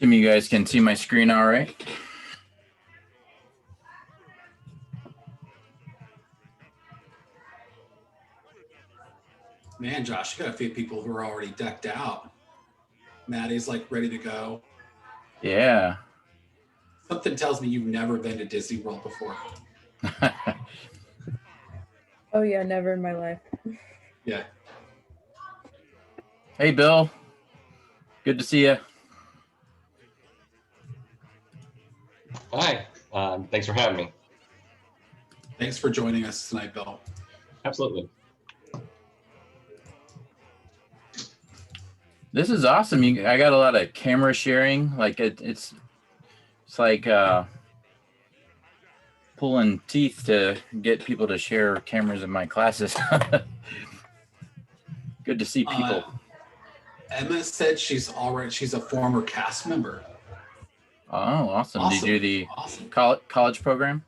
You guys can see my screen all right? Man, Josh, you got a few people who are already decked out. Maddie's like ready to go. Yeah. Something tells me you've never been to Disney World before. Oh yeah, never in my life. Yeah. Hey, Bill. Good to see you. Hi. Thanks for having me. Thanks for joining us tonight, Bill. Absolutely. This is awesome. I got a lot of camera sharing. Like it's like pulling teeth to get people to share cameras in my classes. Good to see people. Emma said she's a former cast member. Oh, awesome. Did you do the awesome college program?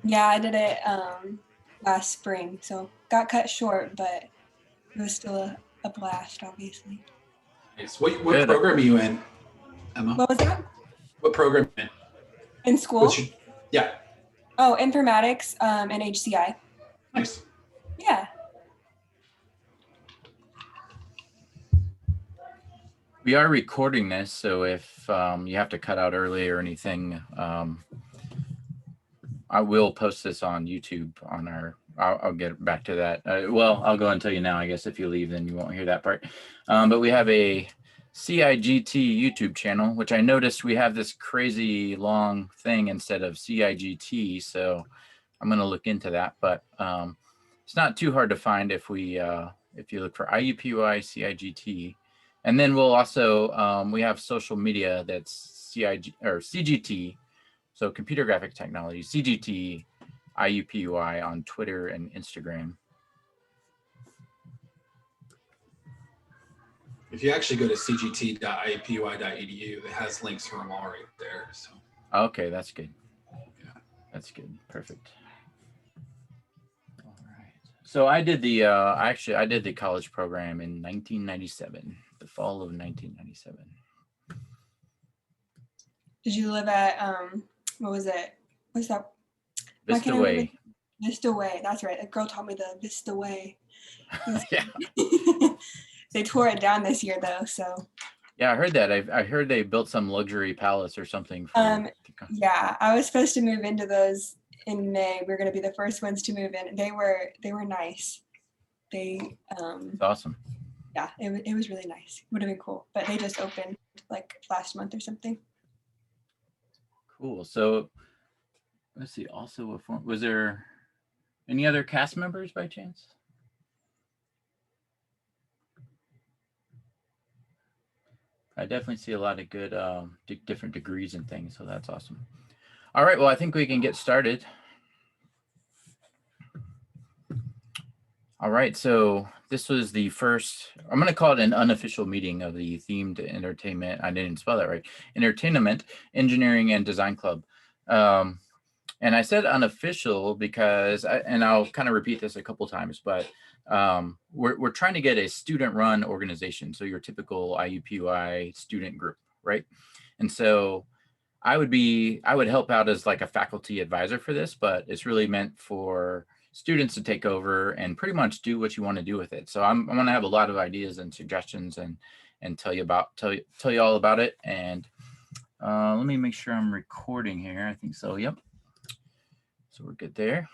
Yeah, I did it last spring, so got cut short, but it was still a blast, obviously. Nice. What program are you in, Emma? What was that? What program are you in? In school? Yeah. Oh, informatics and HCI. Nice. Yeah. We are recording this, so if you have to cut out early or anything, I will post this on YouTube on our, I'll get back to that. Well, I'll go and tell you now, I guess if you leave, then you won't hear that part. But we have a CIGT YouTube channel, which I noticed we have this crazy long thing instead of CIGT. So I'm going to look into that, but it's not too hard to find if you look for IUPUI CIGT. And then we'll also, we have social media that's CGT. So computer graphic technology, CGT, IUPUI on Twitter and Instagram. If you actually go to cgt.iupui.edu, it has links for them all right there. So. Okay, that's good. Yeah. That's good. Perfect. All right. So I did the, I did the college program in 1997, the fall of 1997. Did you live at, what was it? What's that? Vista Way. Vista Way, that's right. A girl taught me the Vista Way. Yeah. They tore it down this year though, so. Yeah, I heard that. I heard they built some luxury palace or something. Yeah, I was supposed to move into those in May. We were going to be the first ones to move in. They were nice. They That's awesome. Yeah, it was really nice. Would have been cool, but they just opened like last month or something. Cool. So let's see. Also, was there any other cast members by chance? I definitely see a lot of good different degrees and things, so that's awesome. All right, well, I think we can get started. All right, so this was the first, I'm going to call it an unofficial meeting of the themed entertainment, I didn't spell that right, Entertainment, Engineering, and Design Club. And I said unofficial because, and I'll kind of repeat this a couple times, but we're trying to get a student-run organization, so your typical IUPUI student group, right? And so I would help out as like a faculty advisor for this, but it's really meant for students to take over and pretty much do what you want to do with it. So I'm going to have a lot of ideas and suggestions and tell you all about it. And let me make sure I'm recording here. I think so. Yep. So we're good there.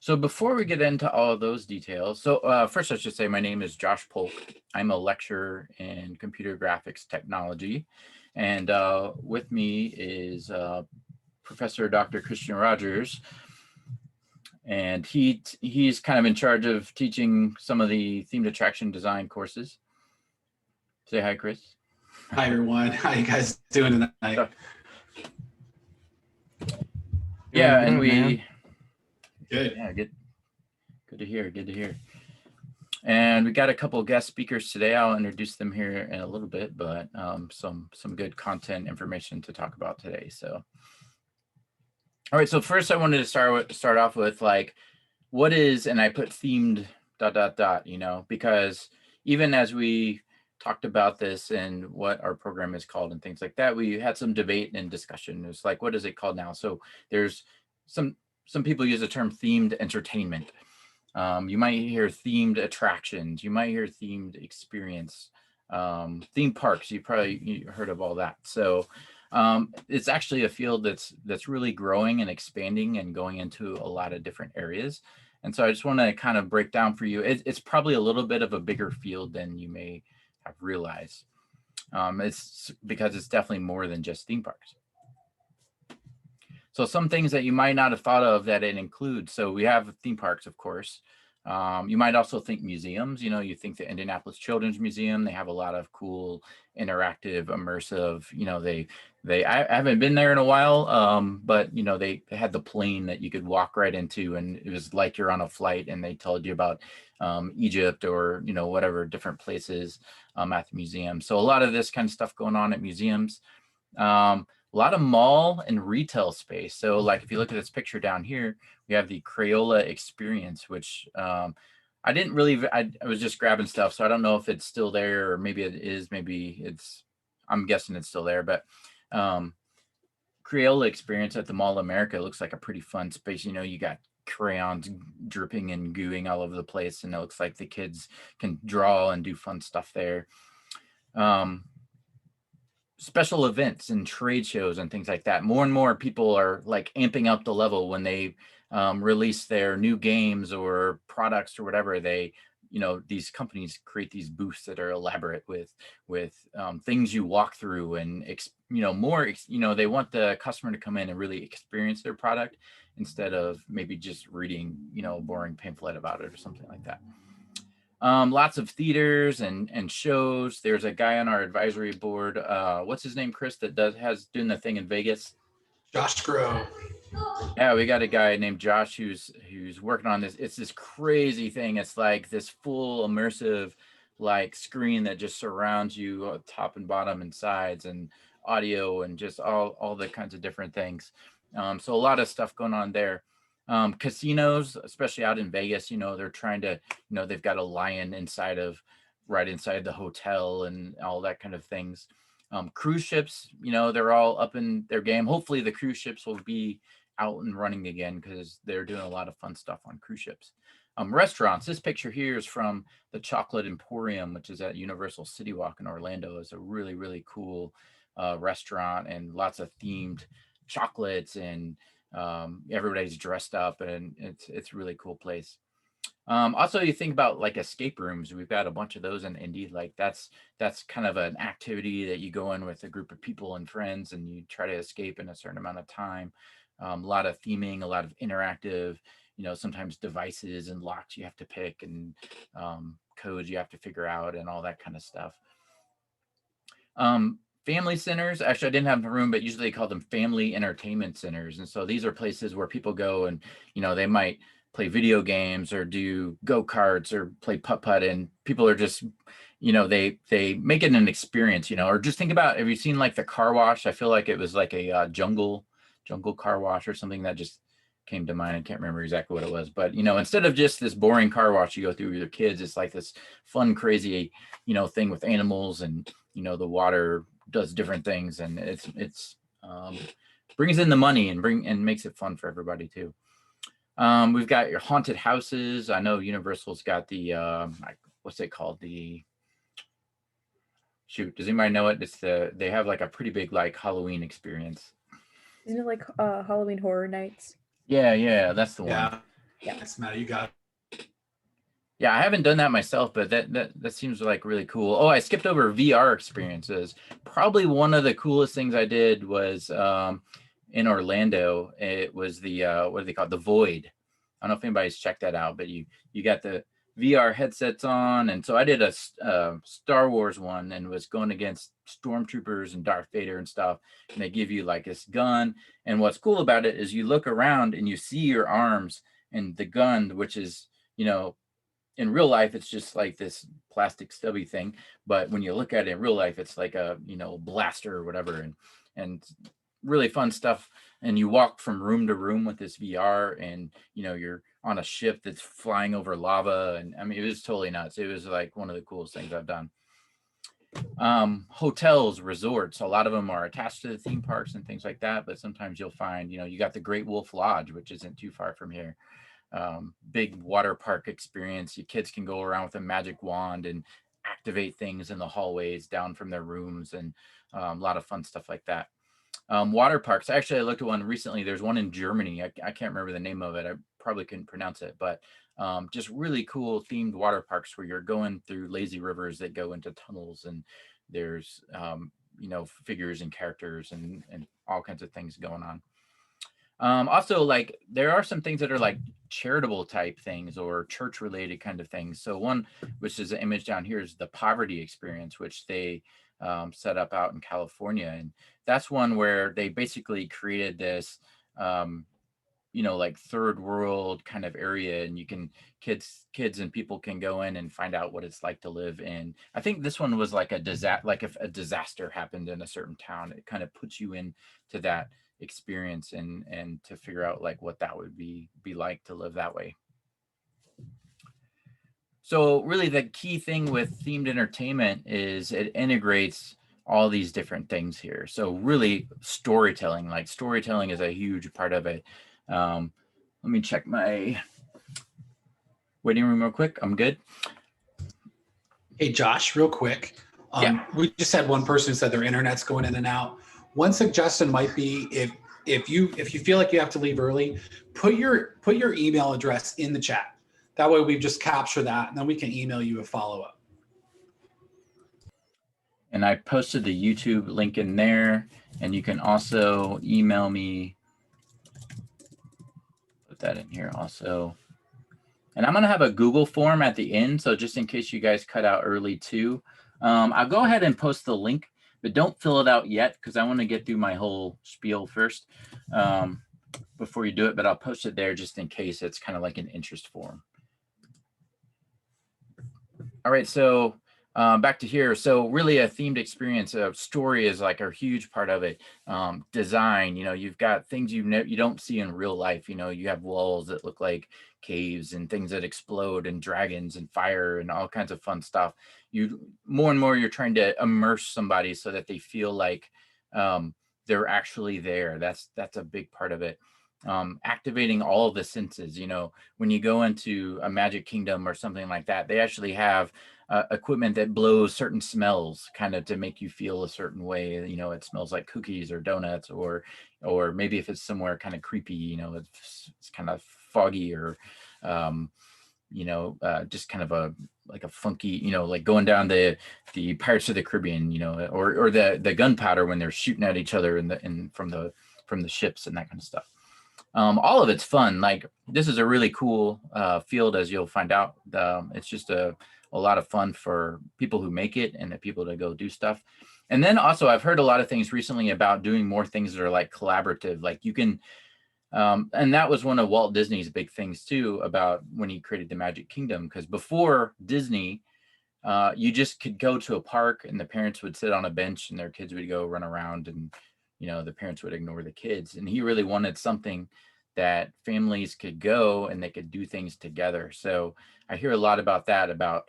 So before we get into all of those details, so first I should say my name is Josh Polk. I'm a lecturer in computer graphics technology. And with me is Professor Dr. Christian Rogers. And he's kind of in charge of teaching some of the themed attraction design courses. Say hi, Chris. Hi, everyone. How you guys doing tonight? Yeah, and we... Good. Yeah, good to hear, good to hear. And we got a couple of guest speakers today. I'll introduce them here in a little bit, but some good content information to talk about today. So, all right. So first, I wanted to start off with like, what is, and I put themed ... You know, because even as we talked about this and what our program is called and things like that. We had some debate and discussion. It's like, what is it called now? So there's some people use the term themed entertainment. You might hear themed attractions. You might hear themed experience. Theme parks. You probably heard of all that. So it's actually a field that's really growing and expanding and going into a lot of different areas. And so I just want to kind of break down for you. It's probably a little bit of a bigger field than you may have realized. It's because it's definitely more than just theme parks. So some things that you might not have thought of that it includes. So we have theme parks, of course. You might also think museums. You know, you think the Indianapolis Children's Museum. They have a lot of cool, interactive, immersive. You know, I haven't been there in a while, but you know, they had the plane that you could walk right into, and it was like you're on a flight, and they told you about Egypt or you know whatever different places at the museum. So a lot of this kind of stuff going on at museums. A lot of mall and retail space. So like if you look at this picture down here, we have the Crayola experience, which I didn't really, I was just grabbing stuff. So I don't know if it's still there or maybe it is, maybe it's, I'm guessing it's still there, but Crayola experience at the Mall of America looks like a pretty fun space. You know, you got crayons dripping and gooing all over the place, and it looks like the kids can draw and do fun stuff there. Special events and trade shows and things like that. More and more people are like amping up the level when they release their new games or products or whatever. They, you know, these companies create these booths that are elaborate with things you walk through and you know more. You know, they want the customer to come in and really experience their product instead of maybe just reading, you know, a boring pamphlet about it or something like that. Lots of theaters and shows. There's a guy on our advisory board. What's his name, Chris, that doing the thing in Vegas? Josh Grove. Yeah, we got a guy named Josh who's working on this. It's this crazy thing. It's like this full immersive like screen that just surrounds you top and bottom and sides and audio and just all the kinds of different things. So a lot of stuff going on there. Casinos, especially out in Vegas, you know, they're trying to, you know, they've got a lion right inside the hotel and all that kind of things. Cruise ships, you know, they're all up in their game. Hopefully the cruise ships will be out and running again because they're doing a lot of fun stuff on cruise ships. Restaurants, this picture here is from the Chocolate Emporium, which is at Universal City Walk in Orlando. It's a really, really cool restaurant and lots of themed chocolates and everybody's dressed up and it's a really cool place. Also, you think about like escape rooms. We've got a bunch of those in Indy. Like that's kind of an activity that you go in with a group of people and friends and you try to escape in a certain amount of time. A lot of theming, a lot of interactive, you know, sometimes devices and locks you have to pick and codes you have to figure out and all that kind of stuff. Family centers, actually I didn't have the room, but usually they call them family entertainment centers. And so these are places where people go and, you know, they might play video games or do go-karts or play putt-putt and people are just, you know, they make it an experience, you know, or just think about, have you seen like the car wash? I feel like it was like a jungle car wash or something that just came to mind. I can't remember exactly what it was, but you know, instead of just this boring car wash you go through with your kids, it's like this fun, crazy, you know, thing with animals and, you know, the water does different things and it's brings in the money and makes it fun for everybody too. We've got your haunted houses. I know Universal's got the what's it called? The shoot, does anybody know it? It's they have like a pretty big like Halloween experience. Isn't it like Halloween Horror Nights? Yeah, that's the one. Yeah. Yeah. That's Matt. You got it. Yeah, I haven't done that myself, but that seems like really cool. Oh, I skipped over VR experiences. Probably one of the coolest things I did was in Orlando. It was the what do they call it? The Void. I don't know if anybody's checked that out, but you got the VR headsets on, and so I did a Star Wars one and was going against stormtroopers and Darth Vader and stuff. And they give you like this gun, and what's cool about it is you look around and you see your arms and the gun, which is, you know, in real life, it's just like this plastic stubby thing. But when you look at it in real life, it's like a, you know, blaster or whatever, and really fun stuff. And you walk from room to room with this VR and, you know, you're on a ship that's flying over lava. And I mean, it was totally nuts. It was like one of the coolest things I've done. Hotels, resorts, a lot of them are attached to the theme parks and things like that, but sometimes you'll find, you know, you got the Great Wolf Lodge, which isn't too far from here. Big water park experience. Your kids can go around with a magic wand and activate things in the hallways down from their rooms, and a lot of fun stuff like that. Water parks. Actually, I looked at one recently. There's one in Germany. I can't remember the name of it. I probably couldn't pronounce it, but just really cool themed water parks where you're going through lazy rivers that go into tunnels, and there's you know, figures and characters and all kinds of things going on. Also, like, there are some things that are like charitable type things or church related kind of things. So one, which is an image down here, is the poverty experience, which they set up out in California. And that's one where they basically created this, you know, like third world kind of area, and you can, kids and people can go in and find out what it's like to live in. I think this one was like a disaster, like if a disaster happened in a certain town, it kind of puts you into that experience and to figure out like what that would be like to live that way. So really the key thing with themed entertainment is it integrates all these different things here. So really storytelling, like storytelling is a huge part of it. Let me check my waiting room real quick. I'm good. Hey, Josh, real quick. Yeah. We just had one person who said their internet's going in and out. One suggestion might be if you feel like you have to leave early, put your email address in the chat. That way we've just captured that, and then we can email you a follow-up. And I posted the YouTube link in there, and you can also email me. Put that in here also. And I'm going to have a Google form at the end, so just in case you guys cut out early too. I'll go ahead and post the link, but don't fill it out yet because I want to get through my whole spiel first before you do it, but I'll post it there just in case. It's kind of like an interest form. All right, so back to here. So really a themed experience of story is like a huge part of it. Design, you know, you've got things you don't see in real life. You know, you have walls that look like caves and things that explode and dragons and fire and all kinds of fun stuff. You more and more you're trying to immerse somebody so that they feel like they're actually there. That's a big part of it. Activating all of the senses. You know, when you go into a Magic Kingdom or something like that, they actually have equipment that blows certain smells kind of to make you feel a certain way. You know, it smells like cookies or donuts, or maybe if it's somewhere kind of creepy, you know, it's kind of foggy, or you know, just kind of like a funky, you know, like going down the Pirates of the Caribbean, you know, or the gunpowder when they're shooting at each other from the ships and that kind of stuff. All of it's fun. Like, this is a really cool field, as you'll find out. It's just a lot of fun for people who make it and the people to go do stuff. And then also I've heard a lot of things recently about doing more things that are like collaborative, like you can, and that was one of Walt Disney's big things too, about when he created the Magic Kingdom, because before Disney, you just could go to a park and the parents would sit on a bench and their kids would go run around, and you know, the parents would ignore the kids. And he really wanted something that families could go and they could do things together. So I hear a lot about that, about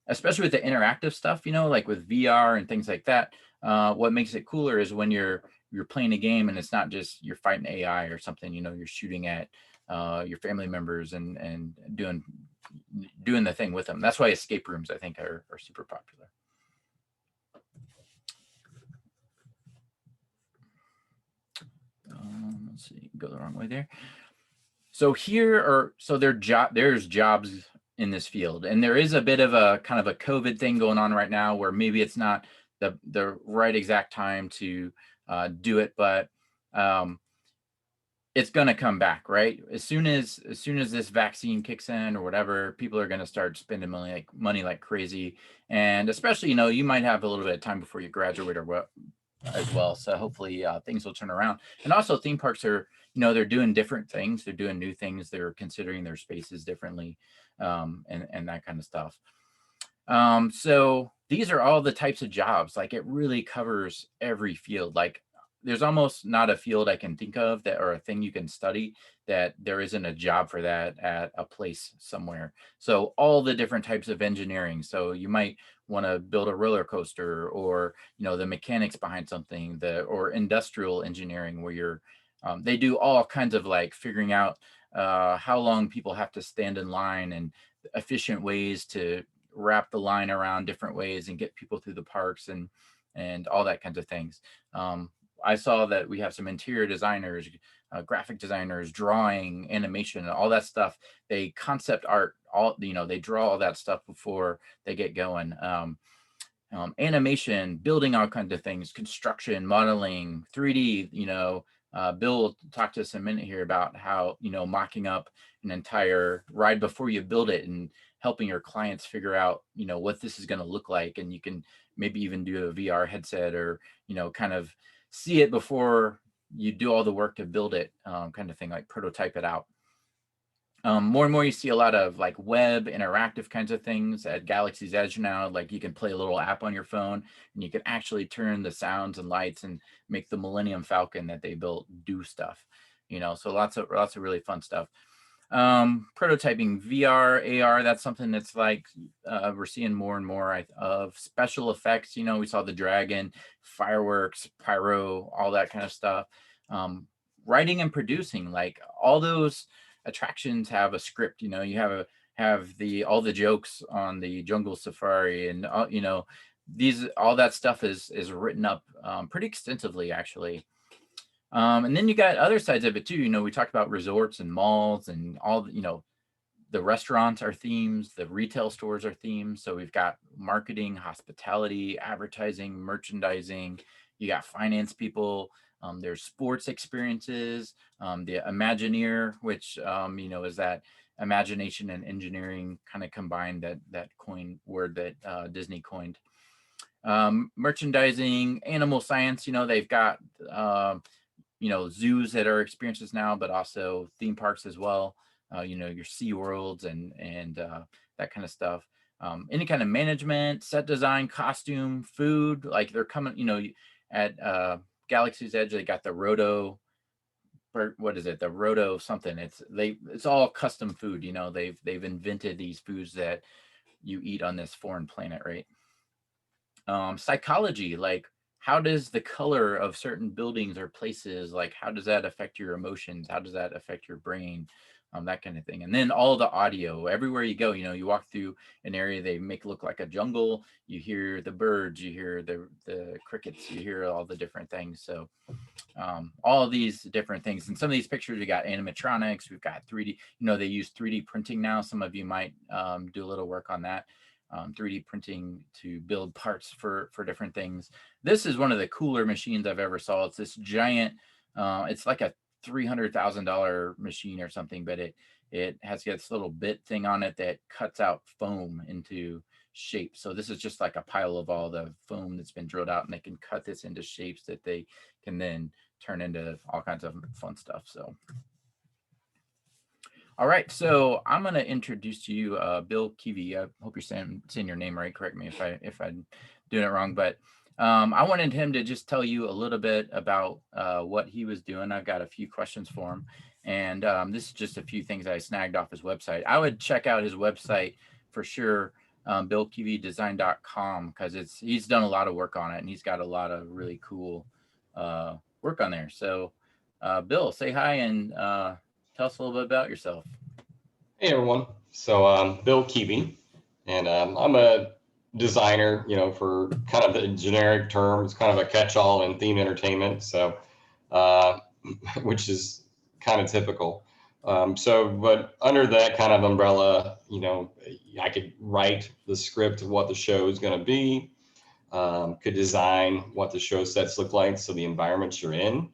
especially with the interactive stuff, you know, like with VR and things like that. What makes it cooler is when you're playing a game and it's not just you're fighting AI or something, you know, you're shooting at your family members and doing the thing with them. That's why escape rooms, I think, are super popular. Let's see, go the wrong way there. So there's jobs in this field, and there is a bit of a kind of a COVID thing going on right now where maybe it's not the right exact time to do it, but it's going to come back, right? As soon as this vaccine kicks in or whatever, people are going to start spending money like crazy. And especially, you know, you might have a little bit of time before you graduate or what as well. So hopefully things will turn around. And also theme parks are, you know, they're doing different things. They're doing new things. They're considering their spaces differently, and that kind of stuff. So these are all the types of jobs. Like, it really covers every field. Like, there's almost not a field I can think of that, or a thing you can study, that there isn't a job for that at a place somewhere. So all the different types of engineering. So you might want to build a roller coaster, or the mechanics behind something, or industrial engineering, where they do all kinds of like figuring out how long people have to stand in line, and efficient ways to wrap the line around different ways and get people through the parks, and all that kinds of things. I saw that we have some interior designers, graphic designers, drawing, animation, all that stuff. They concept art, they draw all that stuff before they get going. Animation, building all kinds of things, construction, modeling, 3D. Bill talked to us a minute here about how mocking up an entire ride before you build it, and helping your clients figure out what this is going to look like, and you can maybe even do a VR headset, or kind of see it before you do all the work to build it, kind of thing, like prototype it out. More and more you see a lot of like web interactive kinds of things at Galaxy's Edge now. Like you can play a little app on your phone, and you can actually turn the sounds and lights and make the Millennium Falcon that they built do stuff. So lots of really fun stuff. Prototyping, VR, AR, that's something that's like we're seeing more and more of. Special effects, we saw the dragon, fireworks, pyro, all that kind of stuff. Writing and producing, like all those attractions have a script. You have all the jokes on the jungle safari, and all that stuff is written up pretty extensively, actually. And then you got other sides of it too. We talked about resorts and malls, and all the restaurants are themes, the retail stores are themes. So we've got marketing, hospitality, advertising, merchandising. You got finance people. There's sports experiences, the Imagineer, which is that imagination and engineering kind of combined, that word that Disney coined. Merchandising, animal science. They've got zoos that are experiences now, but also theme parks as well. Your Sea Worlds and that kind of stuff. Any kind of management, set design, costume, food. Like they're coming. At Galaxy's Edge, they got the Roto, what is it? The Roto something. It's all custom food. They've invented these foods that you eat on this foreign planet, right? Psychology, like how does the color of certain buildings or places, like how does that affect your emotions? How does that affect your brain? That kind of thing. And then all the audio, everywhere you go, you walk through an area they make look like a jungle, you hear the birds, you hear the crickets, you hear all the different things. So all of these different things. And some of these pictures, we got animatronics, we've got 3D, they use 3D printing now. Some of you might do a little work on that. 3D printing to build parts for different things. This is one of the cooler machines I've ever saw. It's this giant, it's like a $300,000 machine or something, but it has this little bit thing on it that cuts out foam into shapes. So this is just like a pile of all the foam that's been drilled out, and they can cut this into shapes that they can then turn into all kinds of fun stuff. So all right, so I'm going to introduce to you Bill Keevy. I hope you're saying your name right. Correct me if I'm doing it wrong, but I wanted him to just tell you a little bit about what he was doing. I've got a few questions for him, and this is just a few things I snagged off his website. I would check out his website for sure, billkeevydesign.com, because he's done a lot of work on it, and he's got a lot of really cool work on there. So Bill, say hi and tell us a little bit about yourself. Hey everyone. So Bill Keevy, and I'm a designer, for kind of the generic terms, kind of a catch-all in theme entertainment. So, which is kind of typical. But under that kind of umbrella, I could write the script of what the show is going to be, could design what the show sets look like, so the environments you're in,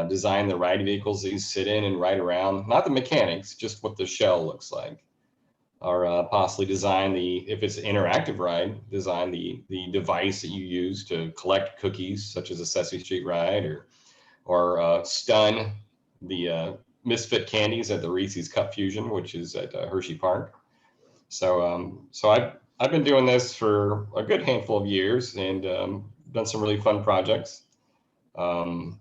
design the ride vehicles that you sit in and ride around, not the mechanics, just what the shell looks like. Or possibly design if it's an interactive ride, design the device that you use to collect cookies, such as a Sesame Street ride, or stun the misfit candies at the Reese's Cup Fusion, which is at Hershey Park. So I've been doing this for a good handful of years, and done some really fun projects. I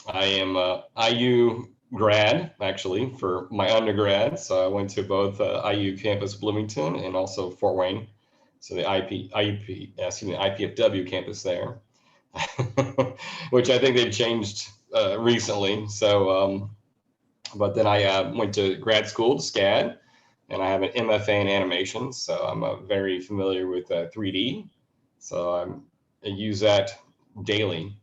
am a IU grad, actually, for my undergrad. So I went to both IU campus Bloomington and also Fort Wayne. So the IPFW campus there, which I think they've changed recently. So, but then I went to grad school to SCAD, and I have an MFA in animation. So I'm very familiar with 3D. So I use that daily.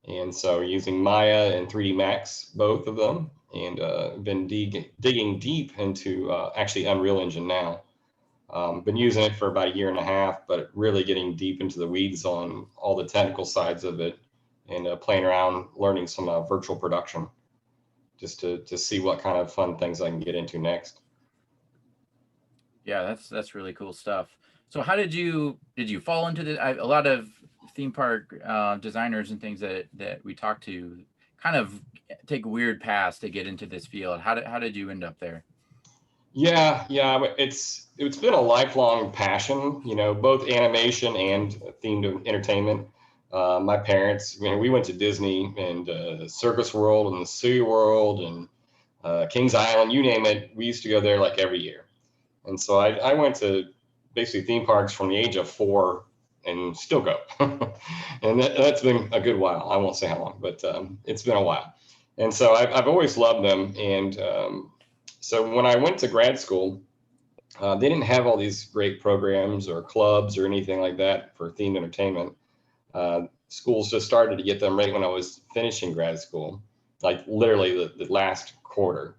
And so using Maya and 3D Max, both of them, and been digging deep into actually Unreal Engine now. Been using it for about a year and a half, but really getting deep into the weeds on all the technical sides of it, and playing around, learning some virtual production, just to see what kind of fun things I can get into next. Yeah, that's really cool stuff. So how did you fall into a lot of theme park designers and things that we talked to kind of take weird paths to get into this field. How did you end up there? Yeah, it's been a lifelong passion, both animation and themed entertainment. My parents, we went to Disney and Circus World and the Sea World and Kings Island, you name it. We used to go there like every year. And so I went to basically theme parks from the age of 4 and still go. And that's been a good while. I won't say how long, but it's been a while. And so I've always loved them. And so when I went to grad school, they didn't have all these great programs or clubs or anything like that for themed entertainment. Schools just started to get them right when I was finishing grad school, like literally the last quarter.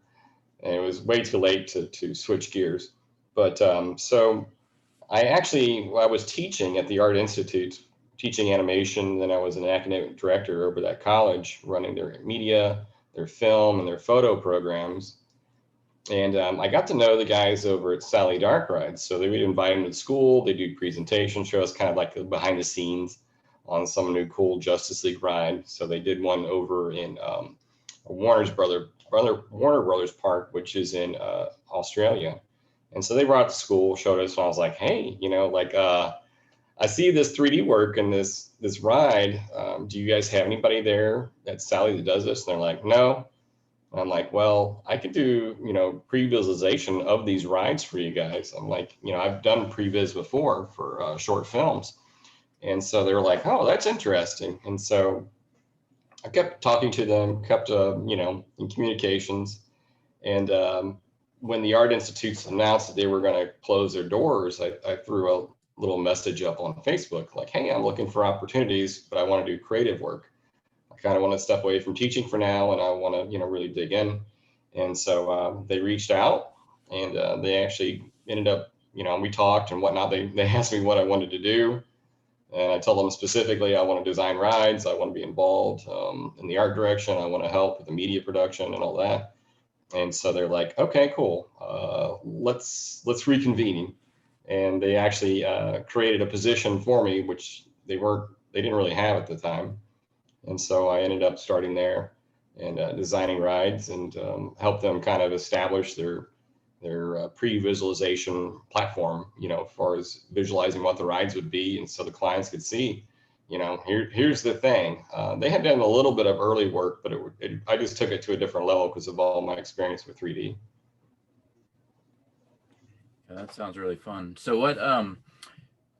And it was way too late to switch gears. But so I was teaching at the Art Institute, teaching animation. Then I was an academic director over that college, running their media, their film, and their photo programs. And I got to know the guys over at Sally Dark Rides. So they would invite them to school. They do presentation shows, kind of like the behind the scenes on some new cool Justice League ride. So they did one over in Warner Brothers Park, which is in Australia. And so they brought it to school, showed us, and I was like, hey, I see this 3D work and this ride. Do you guys have anybody there at Sally that does this? And they're like, no. And I'm like, well, I could do, pre-visualization of these rides for you guys. I'm like, I've done pre-vis before for short films. And so they were like, oh, that's interesting. And so I kept talking to them, kept, in communications. And when the Art Institutes announced that they were going to close their doors, I threw a little message up on Facebook like, hey, I'm looking for opportunities, but I want to do creative work. I kind of want to step away from teaching for now, and I want to, really dig in. And so they reached out, and they actually ended up, we talked and whatnot. They asked me what I wanted to do. And I told them specifically, I want to design rides. I want to be involved in the art direction. I want to help with the media production and all that. And so they're like, okay, cool. Let's reconvene. And they actually created a position for me, which they didn't really have at the time. And so I ended up starting there and designing rides and help them kind of establish their pre-visualization platform, as far as visualizing what the rides would be. And so the clients could see, here's the thing. They had done a little bit of early work, but I just took it to a different level because of all my experience with 3D. Yeah, that sounds really fun. So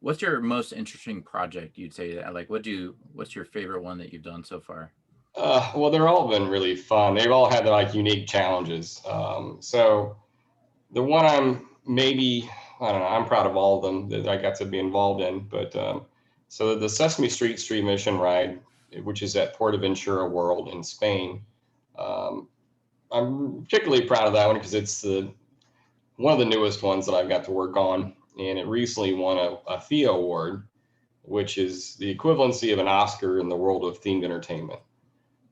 what's your most interesting project you'd say? What's your favorite one that you've done so far? Well, they're all been really fun. They've all had like unique challenges. So the one I don't know, I'm proud of all of them that I got to be involved in, but so the Sesame Street Street Mission ride, which is at Portaventura World in Spain. I'm particularly proud of that one because it's one of the newest ones that I've got to work on, and it recently won a FIA award, which is the equivalency of an Oscar in the world of themed entertainment.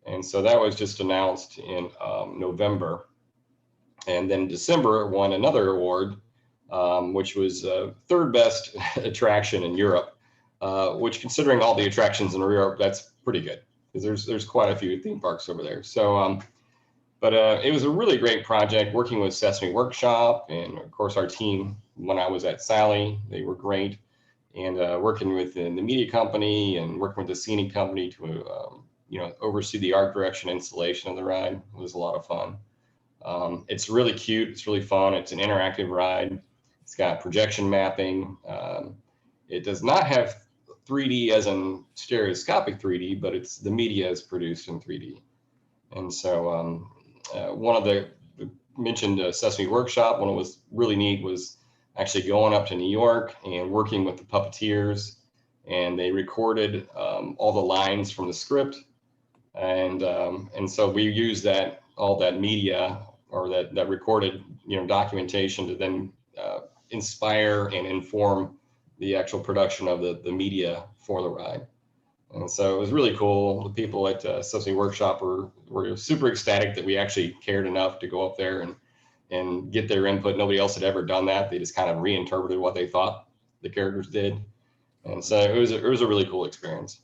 And so that was just announced in November. And then December it won another award, which was third best attraction in Europe, which, considering all the attractions in Europe, that's pretty good because there's quite a few theme parks over there. So, but it was a really great project working with Sesame Workshop, and of course our team when I was at Sally, they were great. and working with the media company and working with the scenic company to oversee the art direction installation of the ride was a lot of fun. It's really cute. It's really fun. It's an interactive ride. It's got projection mapping. It does not have 3D as in stereoscopic 3D, but the media is produced in 3D. And so one of the mentioned Sesame Workshop, one that was really neat was actually going up to New York and working with the puppeteers, and they recorded all the lines from the script. And so we used all that media or that recorded documentation to then inspire and inform the actual production of the media for the ride. And so it was really cool. The people at Sesame Workshop were super ecstatic that we actually cared enough to go up there and get their input. Nobody else had ever done that. They just kind of reinterpreted what they thought the characters did. And so it was a really cool experience.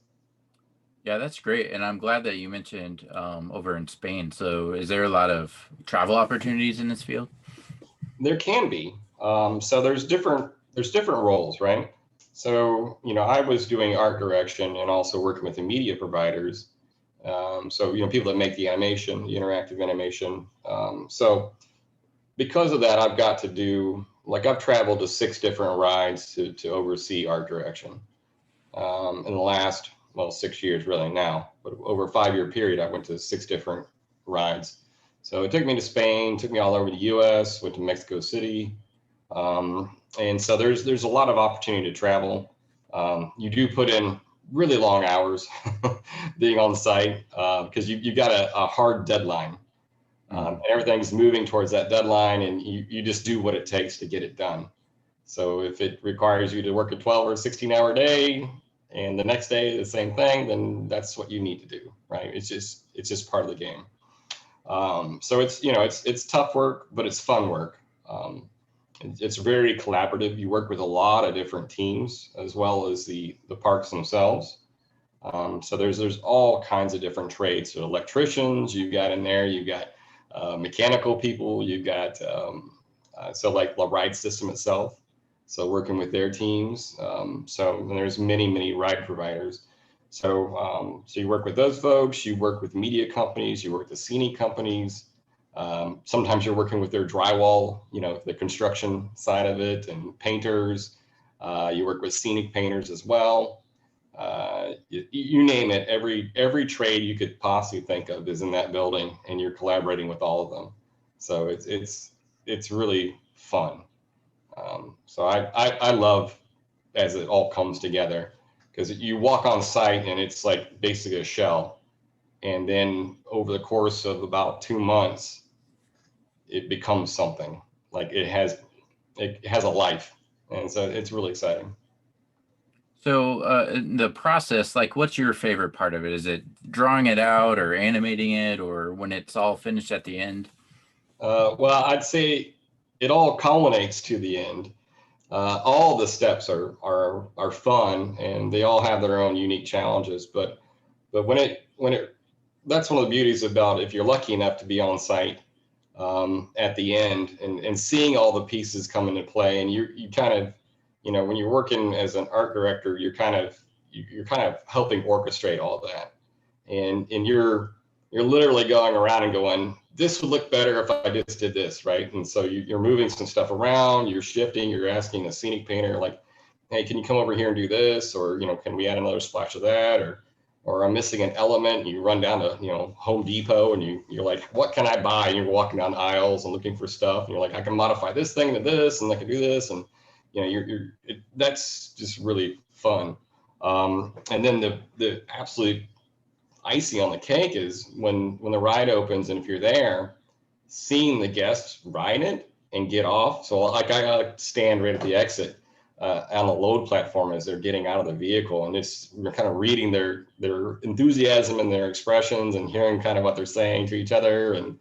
Yeah, that's great. And I'm glad that you mentioned over in Spain. So is there a lot of travel opportunities in this field? There can be. So there's different roles, right? So, I was doing art direction and also working with the media providers. So, people that make the animation, the interactive animation. So because of that, I've got to do, I've traveled to 6 different rides to oversee art direction. In the last, 6 years really now, but over a 5-year period, I went to 6 different rides. So it took me to Spain, took me all over the US, went to Mexico City. And so there's a lot of opportunity to travel. You do put in really long hours being on site because you got a hard deadline. And everything's moving towards that deadline, and you just do what it takes to get it done. So if it requires you to work a 12 or 16-hour day and the next day the same thing, then that's what you need to do, right? It's just part of the game. So it's tough work, but it's fun work. It's very collaborative. You work with a lot of different teams as well as the parks themselves. So there's all kinds of different trades. So electricians, you've got in there, you've got mechanical people, you've got so like the ride system itself. So working with their teams. So there's many ride providers. So you work with those folks, you work with media companies, you work with the scenic companies. Sometimes you're working with their drywall, the construction side of it, and painters. You work with scenic painters as well. You name it, every trade you could possibly think of is in that building, and you're collaborating with all of them. So it's really fun. So I love as it all comes together, because you walk on site and it's like basically a shell, and then over the course of about 2 months, it becomes something. Like it has a life, and so it's really exciting. So the process, what's your favorite part of it? Is it drawing it out or animating it, or when it's all finished at the end? Well, I'd say it all culminates to the end. All the steps are fun, and they all have their own unique challenges. But when it that's one of the beauties about, if you're lucky enough to be on site at the end and seeing all the pieces come into play, and you kind of, when you're working as an art director, you're kind of helping orchestrate all that, and you're literally going around and going, this would look better if I just did this, right? And so you're moving some stuff around, you're shifting, you're asking a scenic painter, like, hey, can you come over here and do this? Or, can we add another splash of that? Or I'm missing an element, and you run down to, Home Depot, and you're like, what can I buy? And you're walking down aisles and looking for stuff. And you're like, I can modify this thing to this, and I can do this. And, that's just really fun. And then the absolute icing on the cake is when the ride opens, and if you're there, seeing the guests ride it and get off. So I stand right at the exit on the load platform as they're getting out of the vehicle, and we're kind of reading their enthusiasm and their expressions and hearing kind of what they're saying to each other. And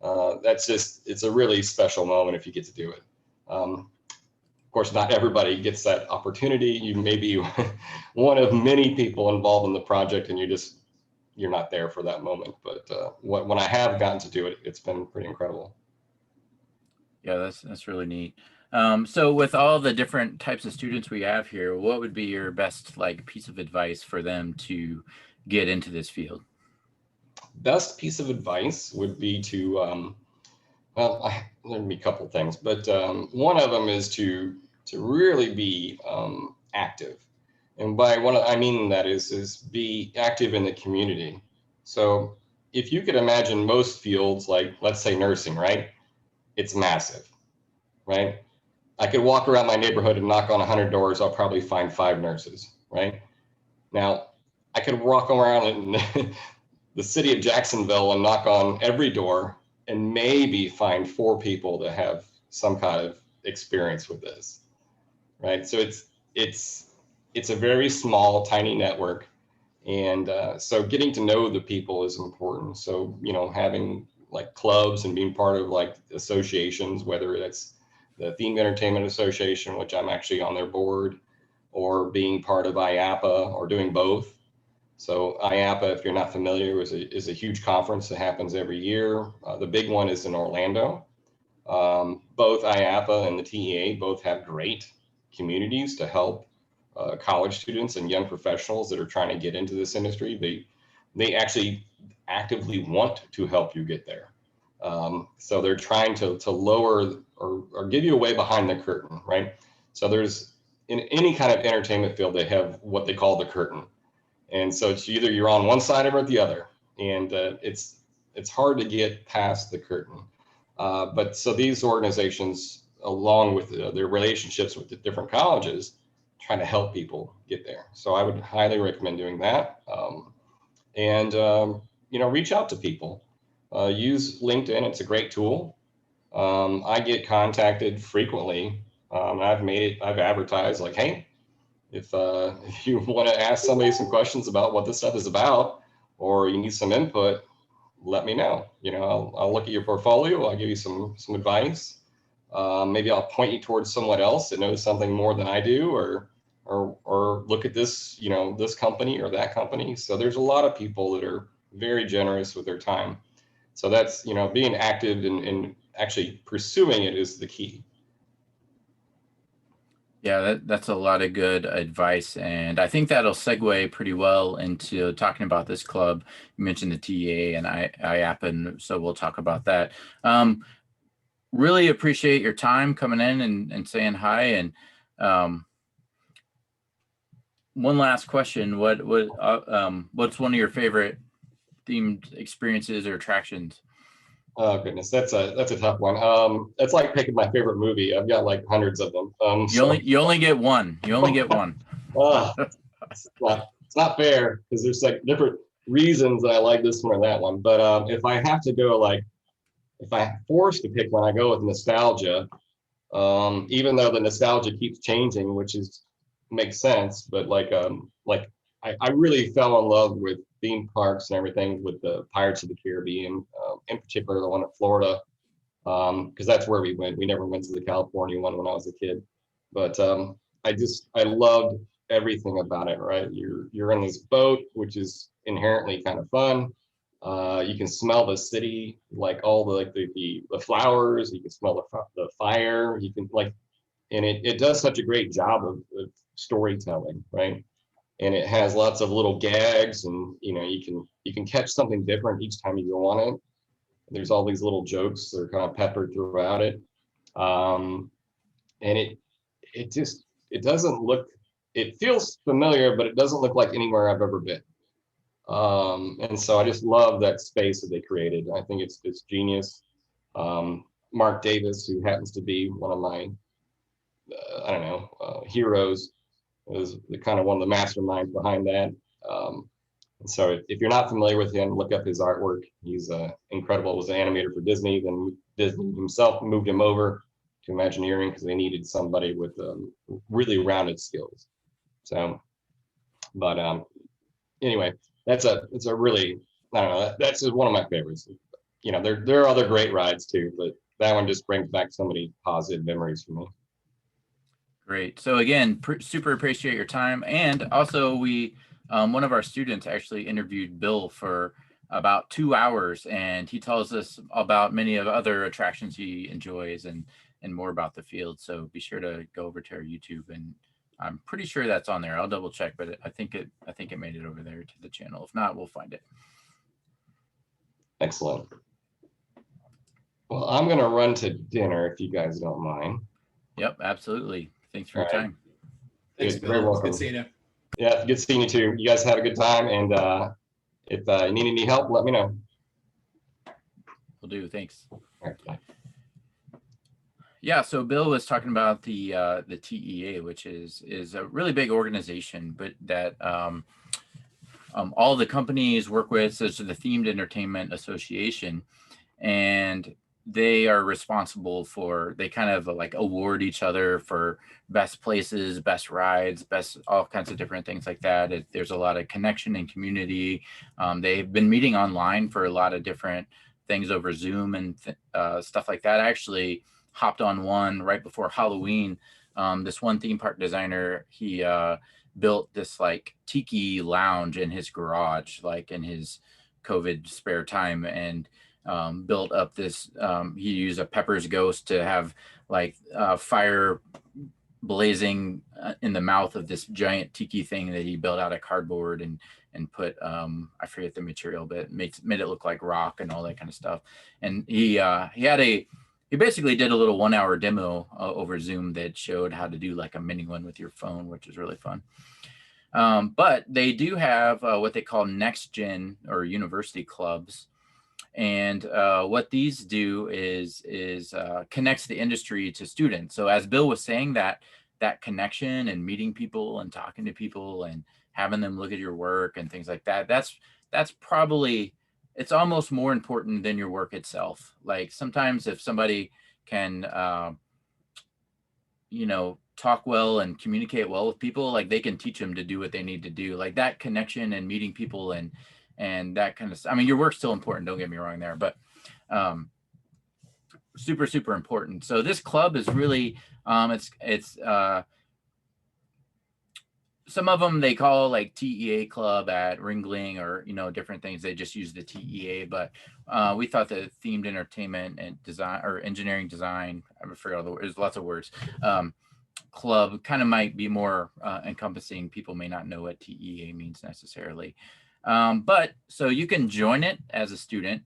it's a really special moment if you get to do it. Of course, not everybody gets that opportunity. You may be one of many people involved in the project, and you're not there for that moment. But when I have gotten to do it, it's been pretty incredible. Yeah, that's really neat. So with all the different types of students we have here, what would be your best like piece of advice for them to get into this field? Best piece of advice would be to, well, there'd be a couple things, but one of them is to really be active. And by what I mean that is be active in the community. So if you could imagine most fields, like let's say nursing, right? It's massive, right? I could walk around my neighborhood and knock on 100 doors. I'll probably find 5 nurses, right? Now, I could walk around in the city of Jacksonville and knock on every door and maybe find 4 people that have some kind of experience with this, right? So it's a very small, tiny network, and so getting to know the people is important. So having like clubs and being part of like associations, whether it's the Themed Entertainment Association, which I'm actually on their board, or being part of IAPA, or doing both. So IAPA, if you're not familiar, is a huge conference that happens every year. The big one is in Orlando. Both IAPA and the TEA both have great communities to help college students and young professionals that are trying to get into this industry. They actually actively want to help you get there. So they're trying to lower or give you a way behind the curtain, right? So there's, in any kind of entertainment field, they have what they call the curtain. And so it's either you're on one side or the other. And it's hard to get past the curtain. But so these organizations, along with their relationships with the different colleges, trying to help people get there. So I would highly recommend doing that. And reach out to people. Use LinkedIn. It's a great tool. I get contacted frequently. I've advertised like, hey, if you want to ask somebody some questions about what this stuff is about, or you need some input, let me know. I'll look at your portfolio. I'll give you some advice. Maybe I'll point you towards someone else that knows something more than I do, or look at this, this company or that company. So there's a lot of people that are very generous with their time. So that's, being active and actually pursuing it is the key. Yeah, that's a lot of good advice. And I think that'll segue pretty well into talking about this club. You mentioned the TA and IAP, and so we'll talk about that. Really appreciate your time coming in and saying hi. And one last question. What's one of your favorite themed experiences or attractions? Oh goodness, that's a tough one. It's like picking my favorite movie. I've got like hundreds of them. You only get one. You only get one. It's not fair, because there's like different reasons that I like this one or that one. But if I have to go, like, if I'm forced to pick one, I go with nostalgia. Even though the nostalgia keeps changing, which makes sense. But I really fell in love with theme parks and everything with the Pirates of the Caribbean, in particular the one in Florida, because that's where we went. We never went to the California one when I was a kid, but I loved everything about it. Right, you're in this boat, which is inherently kind of fun. You can smell the city, like all the flowers. You can smell the fire. You can and it does such a great job of storytelling, right? And it has lots of little gags, and you can catch something different each time you go on it. There's all these little jokes that are kind of peppered throughout it, and it doesn't look. It feels familiar, but it doesn't look like anywhere I've ever been. And so I just love that space that they created. I think it's genius. Mark Davis, who happens to be one of my heroes, is the kind of one of the masterminds behind that. And so if you're not familiar with him, look up his artwork. He's incredible. He was an animator for Disney. Then Disney himself moved him over to Imagineering because they needed somebody with really rounded skills. So, but anyway, it's a really, I don't know, that's just one of my favorites. There are other great rides too, but that one just brings back so many positive memories for me. Great. So again, super appreciate your time. And also we, one of our students actually interviewed Bill for about 2 hours, and he tells us about many of other attractions he enjoys. And and more about the field. So be sure to go over to our YouTube, and I'm pretty sure that's on there. I'll double check, but I think it made it over there to the channel. If not, we'll find it. Excellent. Well, I'm going to run to dinner if you guys don't mind. Yep, absolutely. Thanks for your All right. time. Thanks, Good, Bill. very It's welcome. good seeing you. Yeah, good seeing you too. You guys have a good time, and if you need any help, let me know. Will do. Thanks. All right, bye. Yeah, so Bill was talking about the TEA, which is a really big organization, but that all the companies work with, such as the Themed Entertainment Association, and they are responsible for, they kind of like award each other for best places, best rides, best all kinds of different things like that. There's a lot of connection and community. They've been meeting online for a lot of different things over Zoom and stuff like that. I actually hopped on one right before Halloween. This one theme park designer, he built this like tiki lounge in his garage, like in his COVID spare time, and built up this, he used a Pepper's Ghost to have like fire blazing in the mouth of this giant tiki thing that he built out of cardboard and put, I forget the material, but made it look like rock and all that kind of stuff. And he basically did a little 1 hour demo over Zoom that showed how to do like a mini one with your phone, which is really fun. But they do have what they call next gen or university clubs. And what these do is connects the industry to students. So as Bill was saying, that connection and meeting people and talking to people and having them look at your work and things like that, that's probably, it's almost more important than your work itself. Like sometimes if somebody can, you know, talk well and communicate well with people, like they can teach them to do what they need to do. Like that connection and meeting people and that kind of stuff. I mean, your work's still important, don't get me wrong there, but super, super important. So this club is really, it's some of them they call like TEA club at Ringling, or, you know, different things. They just use the TEA, but we thought the themed entertainment and design or engineering design, I forget all the words, there's lots of words, club kind of might be more encompassing. People may not know what TEA means necessarily. But so you can join it as a student.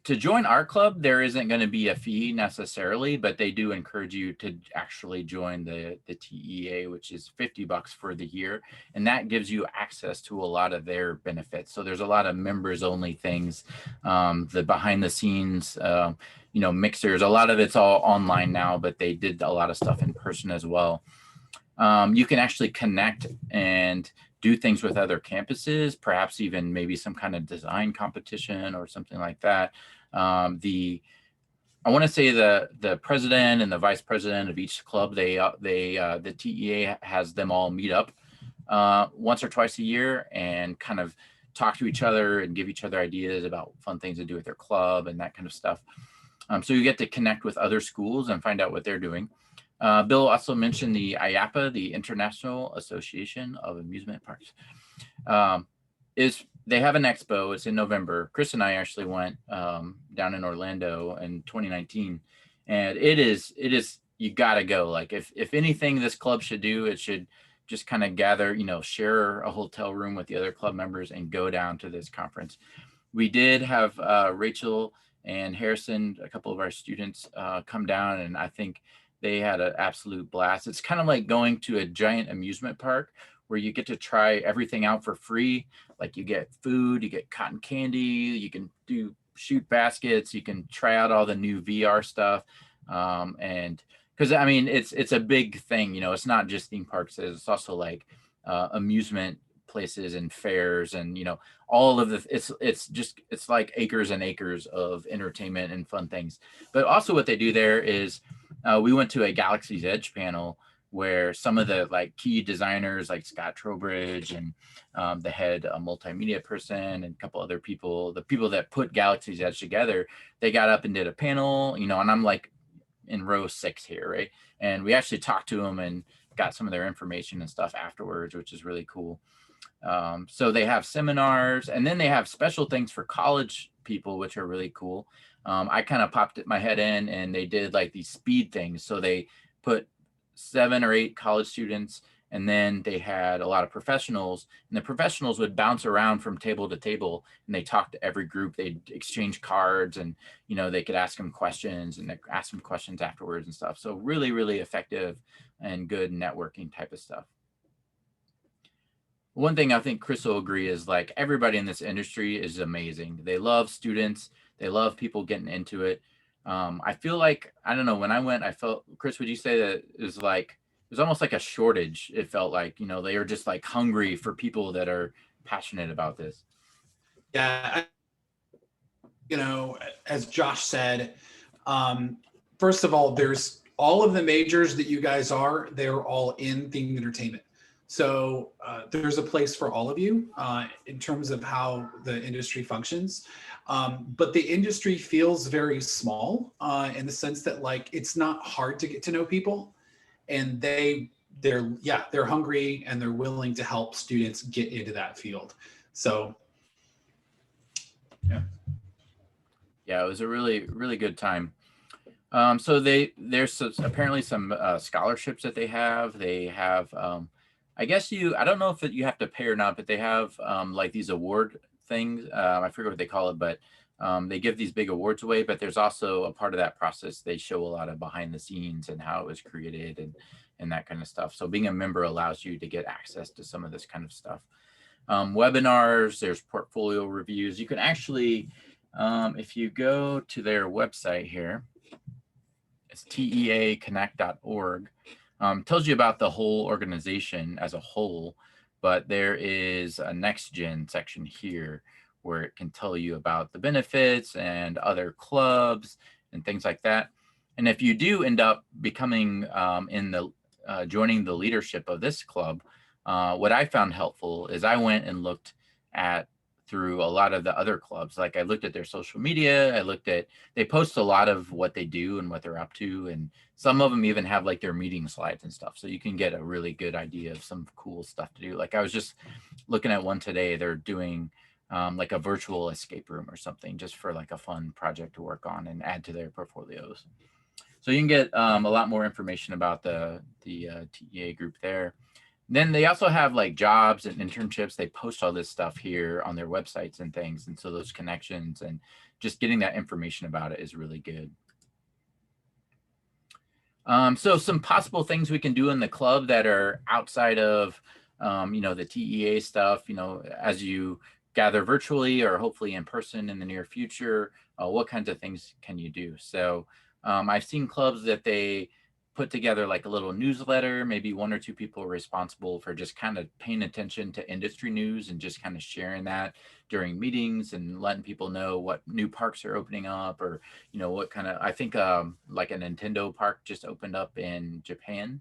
To join our club, there isn't going to be a fee necessarily, but they do encourage you to actually join the TEA, which is $50 for the year. And that gives you access to a lot of their benefits. So there's a lot of members only things, the behind the scenes, you know, mixers, a lot of it's all online now, but they did a lot of stuff in person as well. You can actually connect and do things with other campuses, perhaps even maybe some kind of design competition or something like that. I want to say the president and the vice president of each club, the TEA has them all meet up once or twice a year and kind of talk to each other and give each other ideas about fun things to do with their club and that kind of stuff. So you get to connect with other schools and find out what they're doing. Bill also mentioned the IAPA, the International Association of Amusement Parks. They have an expo. It's in November. Chris and I actually went down in Orlando in 2019, and it is you gotta go. Like if anything this club should do, it should just kind of gather, you know, share a hotel room with the other club members and go down to this conference. We did have Rachel and Harrison, a couple of our students, come down, and I think they had an absolute blast. It's kind of like going to a giant amusement park where you get to try everything out for free. Like you get food, you get cotton candy, you can do shoot baskets, you can try out all the new VR stuff. And because I mean, it's a big thing, you know, it's not just theme parks, it's also like amusement places and fairs and, you know, all of the, it's like acres and acres of entertainment and fun things. But also what they do there is we went to a Galaxy's Edge panel where some of the like key designers like Scott Trowbridge and the head multimedia person and a couple other people, the people that put Galaxy's Edge together, they got up and did a panel, you know, and I'm like in row 6 here, right? And we actually talked to them and got some of their information and stuff afterwards, which is really cool. So they have seminars, and then they have special things for college people, which are really cool. I kind of popped my head in, and they did like these speed things. So they put 7 or 8 college students, and then they had a lot of professionals, and the professionals would bounce around from table to table, and they talked to every group. They'd exchange cards, and they could ask them questions, and they ask them questions afterwards and stuff. So really, really effective and good networking type of stuff. One thing I think Chris will agree is, like, everybody in this industry is amazing. They love students. They love people getting into it. I feel like, I don't know, when I went, I felt, Chris, would you say that it was like, it was almost like a shortage? It felt like, they are just like hungry for people that are passionate about this. Yeah. As Josh said, first of all, there's all of the majors that you guys are, they're all in themed entertainment. So there's a place for all of you in terms of how the industry functions. But the industry feels very small in the sense that, like, it's not hard to get to know people, and they're hungry and they're willing to help students get into that field. So yeah, it was a really, really good time. So there's apparently some scholarships that they have. They have, I guess I don't know if you have to pay or not, but they have like these award things. I forget what they call it, but they give these big awards away. But there's also a part of that process. They show a lot of behind the scenes and how it was created and that kind of stuff. So being a member allows you to get access to some of this kind of stuff. Webinars, there's portfolio reviews. You can actually, if you go to their website here, it's teaconnect.org. Tells you about the whole organization as a whole, but there is a next gen section here where it can tell you about the benefits and other clubs and things like that. And if you do end up becoming joining the leadership of this club, what I found helpful is I went and looked through a lot of the other clubs. Like, I looked at their social media. They post a lot of what they do and what they're up to. And some of them even have like their meeting slides and stuff. So you can get a really good idea of some cool stuff to do. Like, I was just looking at one today. They're doing like a virtual escape room or something, just for like a fun project to work on and add to their portfolios. So you can get a lot more information about the TEA group there. Then they also have like jobs and internships. They post all this stuff here on their websites and things. And so those connections and just getting that information about it is really good. So some possible things we can do in the club that are outside of, the TEA stuff, as you gather virtually or hopefully in person in the near future, what kinds of things can you do? So I've seen clubs that they put together like a little newsletter. Maybe 1 or 2 people are responsible for just kind of paying attention to industry news and just kind of sharing that during meetings and letting people know what new parks are opening up, or what kind of, I think like a Nintendo park just opened up in Japan.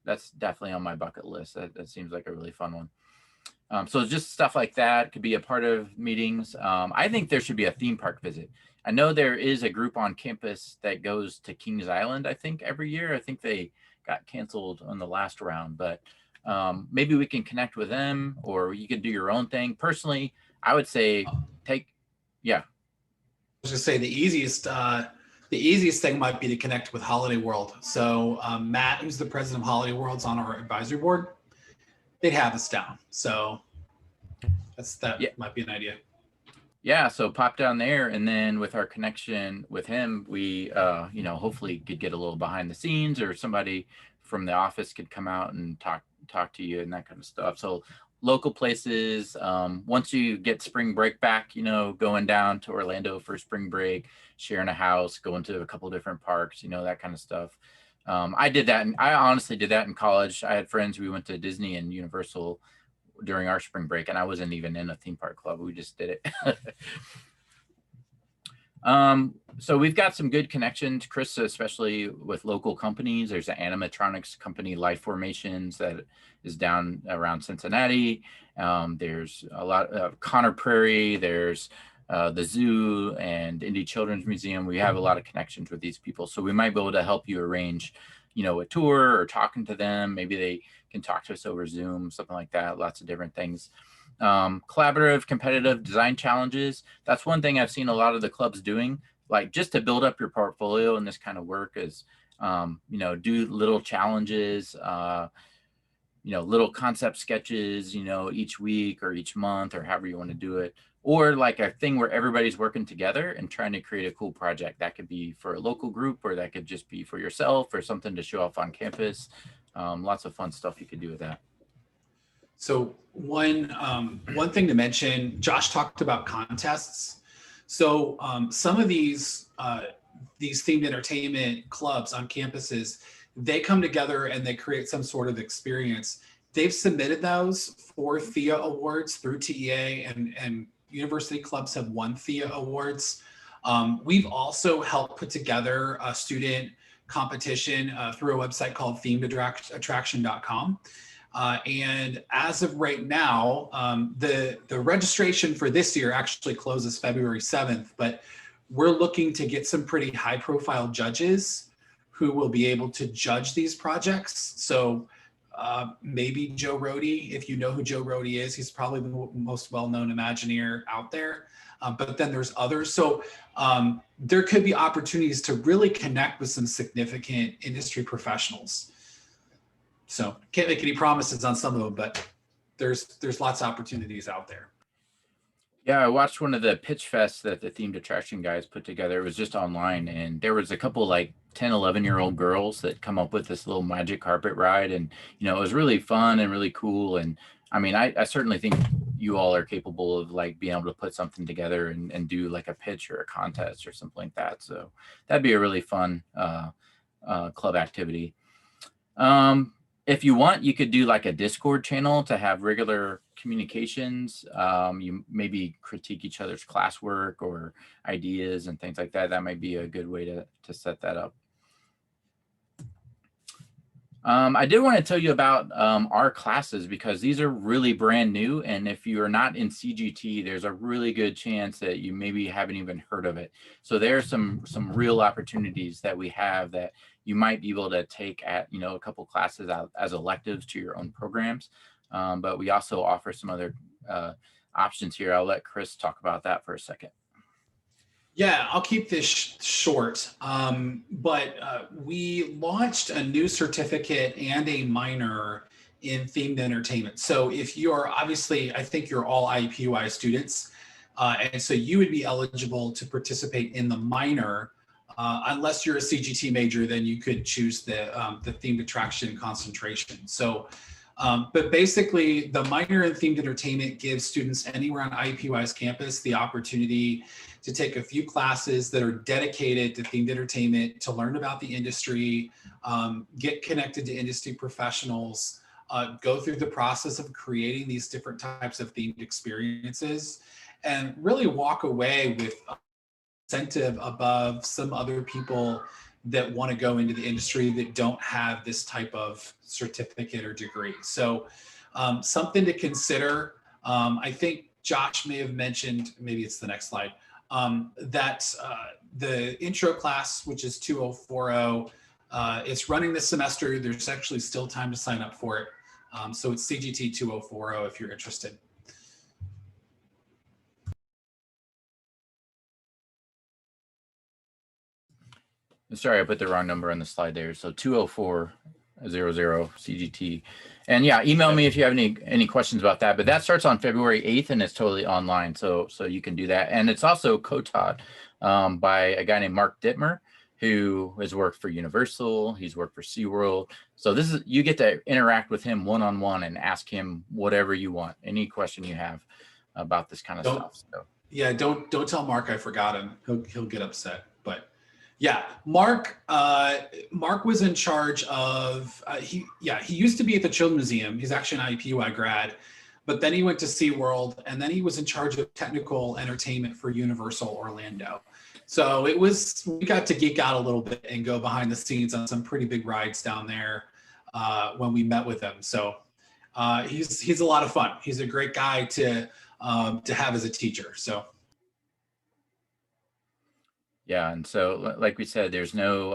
That's definitely on my bucket list. That seems like a really fun one. So just stuff like that could be a part of meetings. I think there should be a theme park visit. I know there is a group on campus that goes to Kings Island, I think, every year. I think they got canceled on the last round, but maybe we can connect with them, or you can do your own thing. Personally, I would say yeah. I was just say the easiest thing might be to connect with Holiday World. So Matt, who's the president of Holiday World, is on our advisory board. They'd have us down. So might be an idea. Yeah, so pop down there, and then with our connection with him, we, hopefully could get a little behind the scenes, or somebody from the office could come out and talk to you and that kind of stuff. So local places, once you get spring break back, going down to Orlando for spring break, sharing a house, going to a couple different parks, that kind of stuff. I did that, and I honestly did that in college. I had friends, we went to Disney and Universal during our spring break, and I wasn't even in a theme park club. We just did it. So we've got some good connections, Chris, especially with local companies. There's an animatronics company, Life Formations, that is down around Cincinnati. There's a lot of Conner Prairie. There's the zoo and Indy Children's Museum. We have a lot of connections with these people. So we might be able to help you arrange, a tour or talking to them. Maybe they can talk to us over Zoom, something like that. Lots of different things. Collaborative competitive design challenges. That's one thing I've seen a lot of the clubs doing, like just to build up your portfolio in this kind of work is, you know, do little challenges, you know, little concept sketches, you know, each week or each month or however you want to do it. Or like a thing where everybody's working together and trying to create a cool project. That could be for a local group, or that could just be for yourself or something to show off on campus. Lots of fun stuff you could do with that. So one thing to mention, Josh talked about contests. So some of these themed entertainment clubs on campuses, they come together and they create some sort of experience. They've submitted those for THEA awards through TEA, and university clubs have won THEA awards. We've also helped put together a student competition through a website called themedattraction.com. And as of right now, the registration for this year actually closes February 7th, but we're looking to get some pretty high profile judges who will be able to judge these projects. So maybe Joe Rohde, if you know who Joe Rohde is, he's probably the most well-known Imagineer out there. But then there's others. So there could be opportunities to really connect with some significant industry professionals. So can't make any promises on some of them, but there's lots of opportunities out there. Yeah, I watched one of the pitch fests that the themed attraction guys put together. It was just online, and there was a couple like 10, 11-year-old girls that come up with this little magic carpet ride. And, you know, it was really fun and really cool. And I mean, I certainly think you all are capable of like being able to put something together and do like a pitch or a contest or something like that. So that'd be a really fun club activity. If you want, you could do like a Discord channel to have regular communications. You maybe critique each other's classwork or ideas and things like that. That might be a good way to set that up. I did want to tell you about our classes, because these are really brand new. And if you are not in CGT, there's a really good chance that you maybe haven't even heard of it. So there are some real opportunities that we have that you might be able to take at, you know, a couple classes out as electives to your own programs. But we also offer some other options here. I'll let Chris talk about that for a second. Yeah, I'll keep this short, but we launched a new certificate and a minor in themed entertainment. So if you're obviously, I think you're all IUPUI students, and so you would be eligible to participate in the minor. Unless you're a CGT major, then you could choose the themed attraction concentration. So, but basically the minor in themed entertainment gives students anywhere on IUPUI's campus the opportunity to take a few classes that are dedicated to themed entertainment, to learn about the industry, get connected to industry professionals, go through the process of creating these different types of themed experiences, and really walk away with incentive above some other people that want to go into the industry that don't have this type of certificate or degree. So something to consider. I think Josh may have mentioned, maybe it's the next slide, that the intro class, which is 2040, it's running this semester. There's actually still time to sign up for it. So it's CGT 2040 if you're interested. Sorry, I put the wrong number on the slide there. So 20400 CGT. And yeah, email me if you have any questions about that. But that starts on February 8th and it's totally online. So you can do that. And it's also co-taught by a guy named Mark Dittmer, who has worked for Universal. He's worked for SeaWorld. So this is, you get to interact with him one-on-one and ask him whatever you want, any question you have about this kind of stuff. So. Yeah, don't tell Mark I forgot him. He'll get upset. But yeah, Mark was in charge of he used to be at the Children's Museum. He's actually an IUPUI grad, but then he went to SeaWorld, and then he was in charge of technical entertainment for Universal Orlando. So we got to geek out a little bit and go behind the scenes on some pretty big rides down there when we met with him. So he's a lot of fun. He's a great guy to have as a teacher. So. Yeah, and so like we said, there's no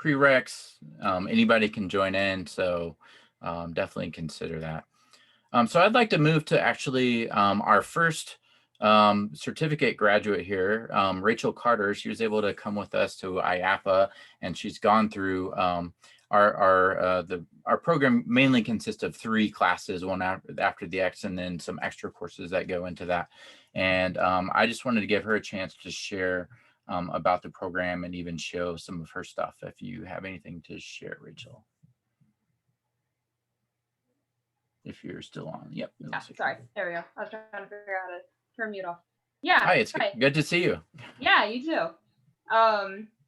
prereqs. Anybody can join in, so definitely consider that. So I'd like to move to actually our first certificate graduate here, Rachel Carter. She was able to come with us to IAPA, and she's gone through our program mainly consists of 3 classes, one after the X, and then some extra courses that go into that. And I just wanted to give her a chance to share about the program and even show some of her stuff. If you have anything to share, Rachel. If you're still on. Yep. Yeah, sorry. There we go. I was trying to figure out how to turn mute off. Yeah. Hi, it's good to see you. Yeah, you too.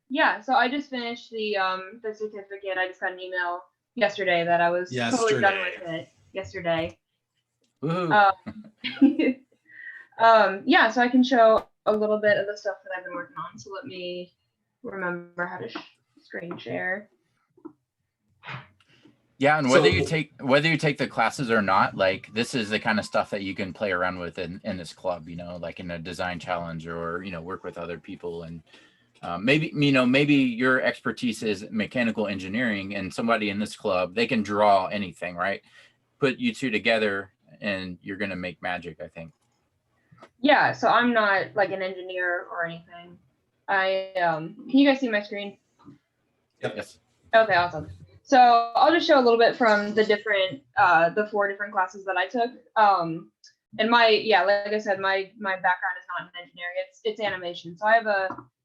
Yeah, so I just finished the certificate. I just got an email yesterday that I was totally done with it yesterday. Woohoo. Yeah, so I can show a little bit of the stuff that I've been working on. So let me remember how to screen share. Yeah, and whether you take the classes or not, like this is the kind of stuff that you can play around with in this club, like in a design challenge, or work with other people. And maybe your expertise is mechanical engineering, and somebody in this club, they can draw anything, right? Put you two together and you're gonna make magic, I think. Yeah, so I'm not like an engineer or anything. Can you guys see my screen? Yep. Yes. Okay, awesome. So I'll just show a little bit from the different, the 4 different classes that I took. And like I said, my background is not in engineering, it's animation. So I have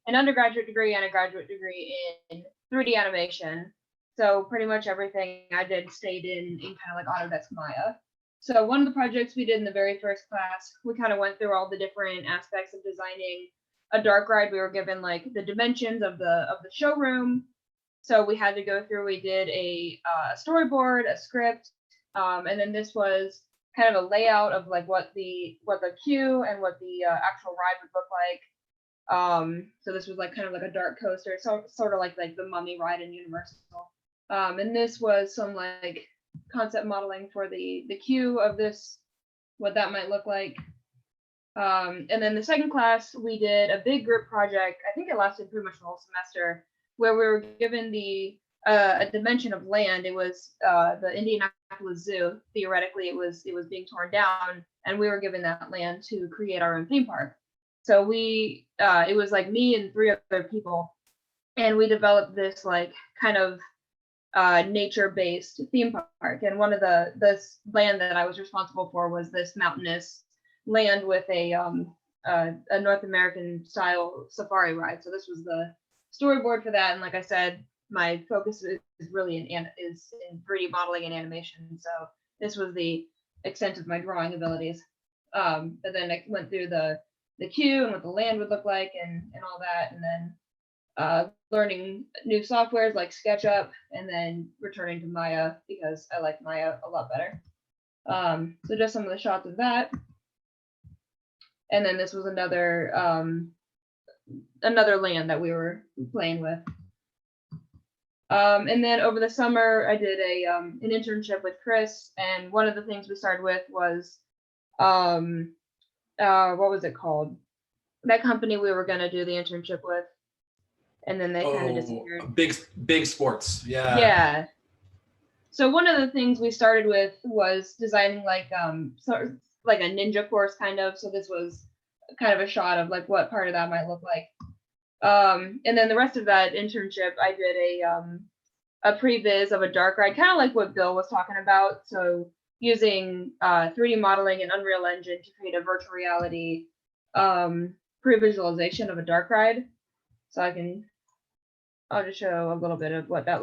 an undergraduate degree and a graduate degree in 3D animation. So pretty much everything I did stayed in kind of like Autodesk Maya. So one of the projects we did in the very first class, we kind of went through all the different aspects of designing a dark ride. We were given like the dimensions of the showroom. So we had to go through, we did a storyboard, a script, and then this was kind of a layout of like what the queue and what the actual ride would look like. So this was like kind of like a dark coaster, so sort of like the Mummy ride in Universal. And this was some like concept modeling for the queue of this, what that might look like. And then the second class, we did a big group project. I think it lasted pretty much the whole semester, where we were given a dimension of land. It was the Indianapolis Zoo. Theoretically, it was being torn down, and we were given that land to create our own theme park. So it was like me and 3 other people, and we developed this like kind of nature-based theme park. And one of the land that I was responsible for was this mountainous land with a North American style safari ride. So this was the storyboard for that, and like I said, my focus is really in 3D modeling and animation. So this was the extent of my drawing abilities. But then I went through the queue and what the land would look like and all that, and then learning new softwares like SketchUp, and then returning to Maya because I like Maya a lot better. So just some of the shots of that, and then this was another land that we were playing with. And then over the summer, I did an internship with Chris, and one of the things we started with was, what was it called? That company we were gonna do the internship with, and then they kind of disappeared. Big Sports, yeah. Yeah. So one of the things we started with was designing like sort of like a ninja course kind of. So this was kind of a shot of like what part of that might look like. And then the rest of that internship, I did a previs of a dark ride, kind of like what Bill was talking about. So using 3D modeling and Unreal Engine to create a virtual reality pre-visualization of a dark ride. So I'll just show a little bit of what that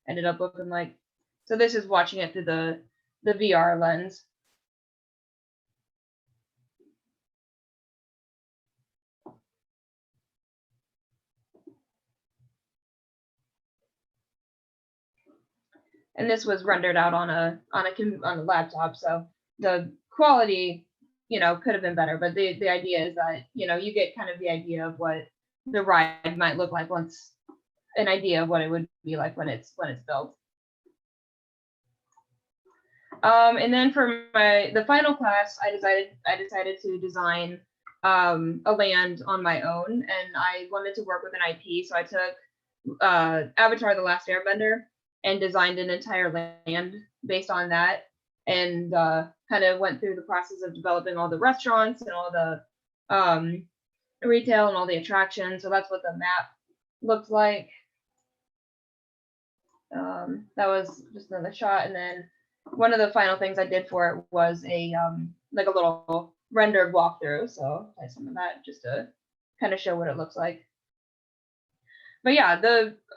ended up looking like. So this is watching it through the VR lens. And this was rendered out on a laptop, so the quality, could have been better. But the idea is that you get kind of the idea of what the ride might look like once, an idea of what it would be like when it's built. And then for the final class, I decided to design a land on my own, and I wanted to work with an IP, so I took Avatar: The Last Airbender and designed an entire land based on that. and kind of went through the process of developing all the restaurants and all the retail and all the attractions. So that's what the map looked like. That was just another shot, and then one of the final things I did for it was a like a little rendered walkthrough. So I some of that just to kind of show what it looks like. But yeah,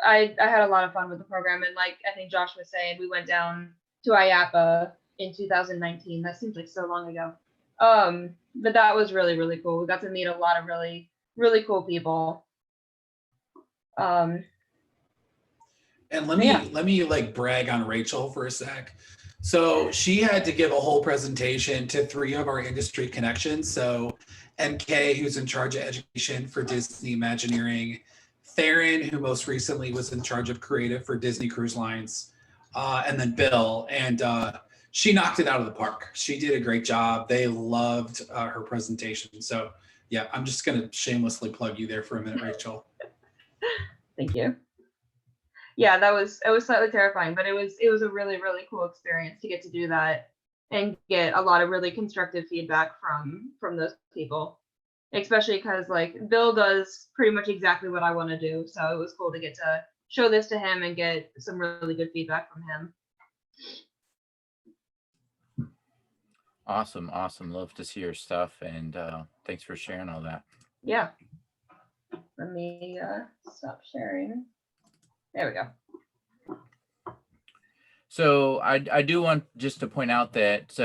I had a lot of fun with the program, and like I think Josh was saying, we went down to IAPA in 2019. That seems like so long ago. But that was really, really cool. We got to meet a lot of really, really cool people. And let me like brag on Rachel for a sec. So she had to give a whole presentation to 3 of our industry connections. So MK, who's in charge of education for Disney Imagineering, Theron, who most recently was in charge of creative for Disney Cruise Lines, and then Bill. And she knocked it out of the park. She did a great job. They loved her presentation. So yeah, I'm just going to shamelessly plug you there for a minute, Rachel. Thank you. Yeah, it was slightly terrifying, but it was a really, really cool experience to get to do that and get a lot of really constructive feedback from those people, especially because like Bill does pretty much exactly what I want to do. So it was cool to get to show this to him and get some really good feedback from him. Awesome. Love to see your stuff, and thanks for sharing all that. Yeah. Let me stop sharing. There we go. So I do want just to point out that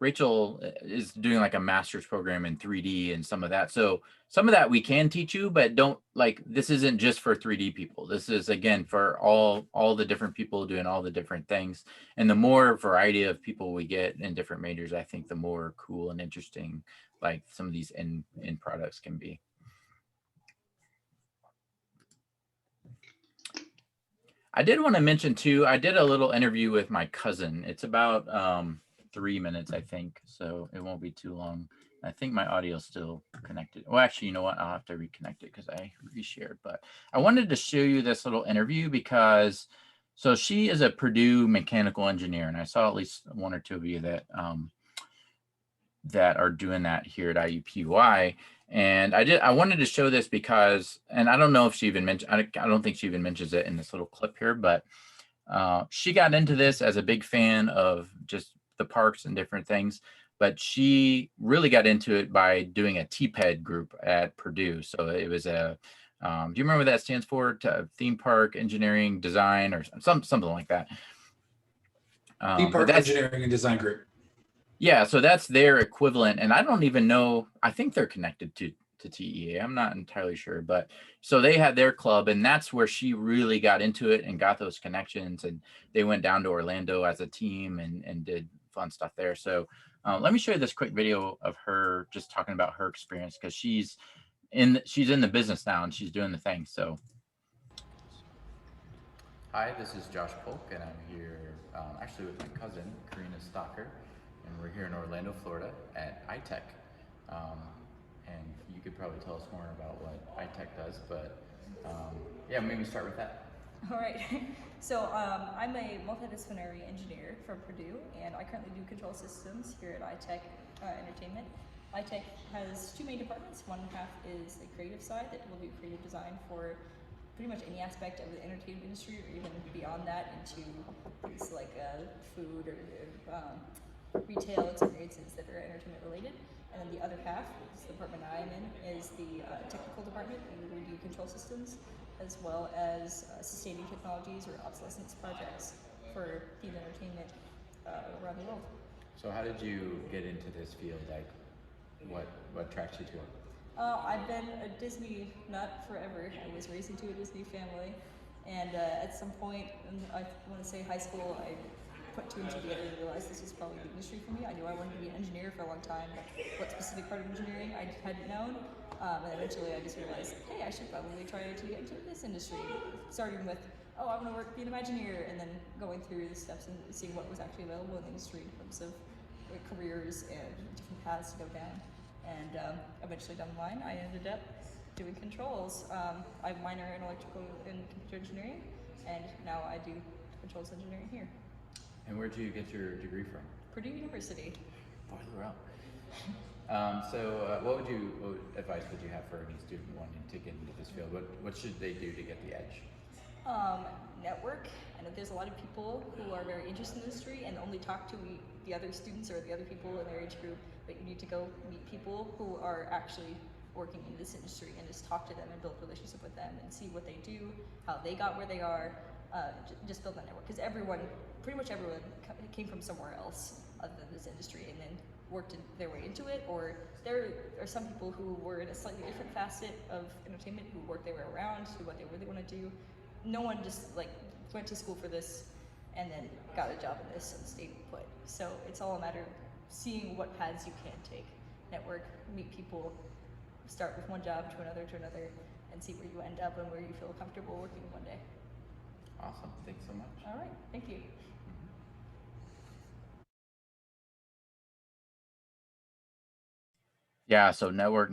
Rachel is doing like a master's program in 3D and some of that. So some of that we can teach you, but don't like, this isn't just for 3D people. This is again for all the different people doing all the different things. And the more variety of people we get in different majors, I think the more cool and interesting like some of these end products can be. I did want to mention too, I did a little interview with my cousin. It's about 3 minutes, I think, so it won't be too long. I think my audio is still connected. Well, actually, you know what? I'll have to reconnect it because I reshared. But I wanted to show you this little interview because, so she is a Purdue mechanical engineer, and I saw at least 1 or 2 of you that that are doing that here at IUPUI. And I wanted to show this because, and I don't know if she even mentioned, I don't think she even mentions it in this little clip here, but she got into this as a big fan of just the parks and different things, but she really got into it by doing a TPED group at Purdue. So it was a, do you remember what that stands for? Theme Park Engineering Design or something like that. Theme Park Engineering and Design Group. Yeah, so that's their equivalent, and I don't even know, I think they're connected to TEA. I'm not entirely sure, but so they had their club, and that's where she really got into it and got those connections, and they went down to Orlando as a team and did fun stuff there. So let me show you this quick video of her just talking about her experience, because she's in the business now and she's doing the thing. So hi, this is Josh Polk, and I'm here actually with my cousin, Karina Stocker, and we're here in Orlando, Florida at iTech. And you could probably tell us more about what iTech does, but yeah, maybe start with that. All right, so I'm a multidisciplinary engineer from Purdue, and I currently do control systems here at iTech Entertainment. iTech has 2 main departments. One half is the creative side that will do creative design for pretty much any aspect of the entertainment industry, or even beyond that into things like food or retail experiences that are entertainment related. And then the other half, which is the department I'm in, is the technical department, and we do control systems as well as sustaining technologies or obsolescence projects for themed entertainment around the world. So how did you get into this field? Like, what attracts you to it? I've been a Disney nut forever. I was raised into a Disney family, and at some point, I want to say high school, I put 2 and 2 together and realized this was probably the industry for me. I knew I wanted to be an engineer for a long time, but what specific part of engineering I hadn't known. And eventually I just realized, hey, I should probably try to get into this industry. Starting with, oh, I want to be an Imagineer, and then going through the steps and seeing what was actually available in the industry in terms of careers and different paths to go down. And eventually down the line, I ended up doing controls. I minor in electrical and computer engineering, and now I do controls engineering here. And where'd you get your degree from? Purdue University. Boiler up. What advice would you have for any student wanting to get into this field? What should they do to get the edge? Network. I know there's a lot of people who are very interested in the industry and only talk to the other students or the other people in their age group, but you need to go meet people who are actually working in this industry and just talk to them and build relationship with them and see what they do, how they got where they are, just build that network. Because pretty much everyone came from somewhere else other than this industry and then worked their way into it, or there are some people who were in a slightly different facet of entertainment who worked their way around to what they really want to do. No one just like went to school for this and then got a job in this and stayed put. So it's all a matter of seeing what paths you can take, network, meet people, start with one job to another, and see where you end up and where you feel comfortable working one day. Awesome, thanks so much. All right, thank you. Yeah, so network.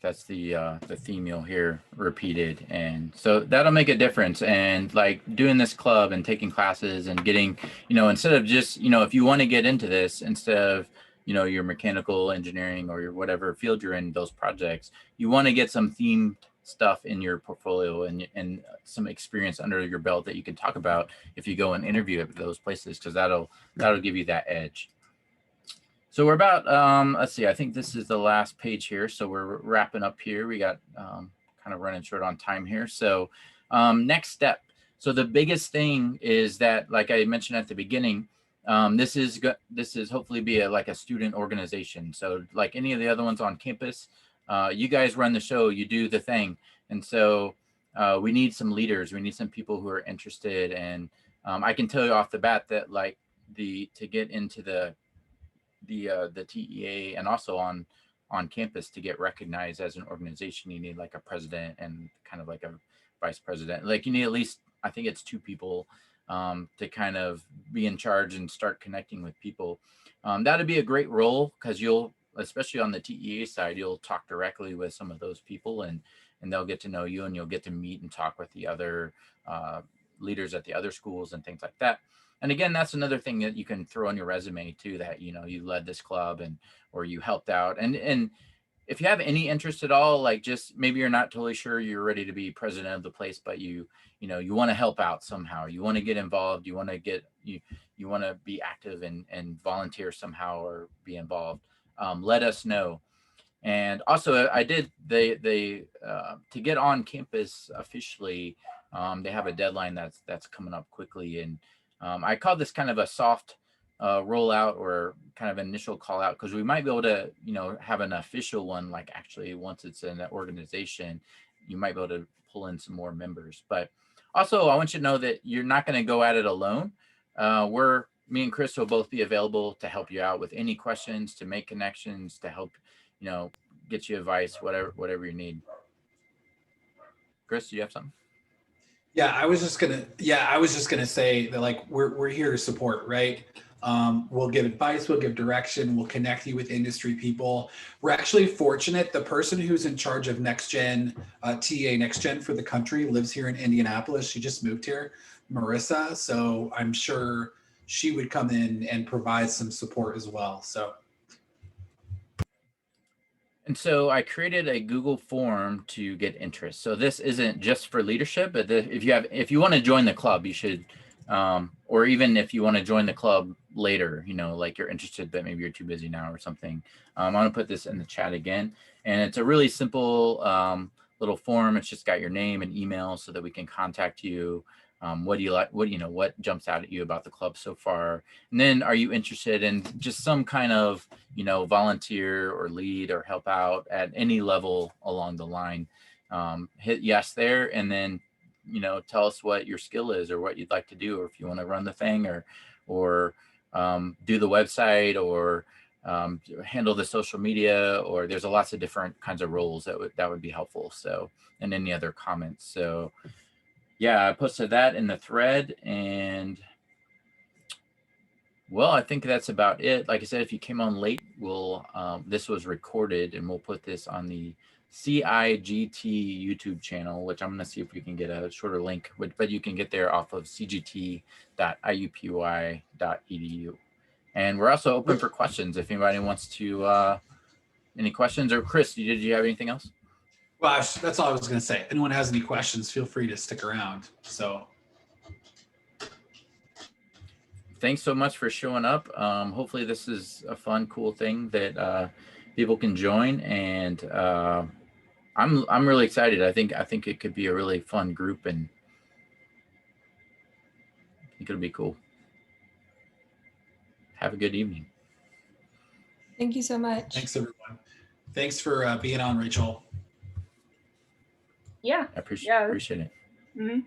That's the theme you'll hear repeated, and so that'll make a difference. And like doing this club and taking classes and getting, instead of just, if you want to get into this, instead of your mechanical engineering or your whatever field you're in, those projects, you want to get some themed stuff in your portfolio and some experience under your belt that you can talk about if you go and interview at those places, because that'll give you that edge. So we're about, let's see, I think this is the last page here. So we're wrapping up here. We got kind of running short on time here. So next step. So the biggest thing is that, like I mentioned at the beginning, this is hopefully be like a student organization. So like any of the other ones on campus, you guys run the show, you do the thing. And so we need some leaders. We need some people who are interested. And I can tell you off the bat that like to get into the TEA and also on campus to get recognized as an organization, you need like a president and kind of like a vice president. Like you need at least, I think it's 2 people to kind of be in charge and start connecting with people. That'd be a great role because especially on the TEA side, you'll talk directly with some of those people and they'll get to know you and you'll get to meet and talk with the other leaders at the other schools and things like that. And again, that's another thing that you can throw on your resume too, that, you led this club or you helped out. And if you have any interest at all, like just maybe you're not totally sure you're ready to be president of the place, but you want to help out somehow, you want to get involved, you want to be active and volunteer somehow or be involved, let us know. And also I did, they to get on campus officially, they have a deadline that's coming up quickly. And I call this kind of a soft rollout or kind of initial call out, because we might be able to, have an official one, like actually once it's in an organization, you might be able to pull in some more members. But also I want you to know that you're not going to go at it alone. Me and Chris will both be available to help you out with any questions, to make connections, to help, get you advice, whatever you need. Chris, do you have something? Yeah, I was just gonna say that like we're here to support, right? We'll give advice, we'll give direction, we'll connect you with industry people. We're actually fortunate. The person who's in charge of Next Gen, TA Next Gen for the country lives here in Indianapolis. She just moved here, Marissa. So I'm sure she would come in and provide some support as well. And so I created a Google form to get interest. So this isn't just for leadership, but if you want to join the club, you should, or even if you want to join the club later, like you're interested, but maybe you're too busy now or something. I'm going to put this in the chat again. And it's a really simple little form. It's just got your name and email so that we can contact you. What do you like? What jumps out at you about the club so far? And then are you interested in just some kind of, volunteer or lead or help out at any level along the line? Hit yes there. And then, tell us what your skill is or what you'd like to do, or if you want to run the thing or do the website or handle the social media, or there's lots of different kinds of roles that would be helpful. So, and any other comments. So yeah, I posted that in the thread, and well, I think that's about it. Like I said, if you came on late, this was recorded and we'll put this on the CIGT YouTube channel, which I'm going to see if we can get a shorter link, but you can get there off of cgt.iupui.edu. And we're also open for questions if anybody wants to, any questions. Or Chris, did you have anything else? Well, that's all I was going to say. If anyone has any questions, feel free to stick around. So thanks so much for showing up. Hopefully this is a fun, cool thing that people can join, and I'm really excited. I think it could be a really fun group, and I think it'll be cool. Have a good evening. Thank you so much. thanks, everyone. Thanks for being on, Rachel. Yeah. I appreciate Yeah. appreciate it. Mhm.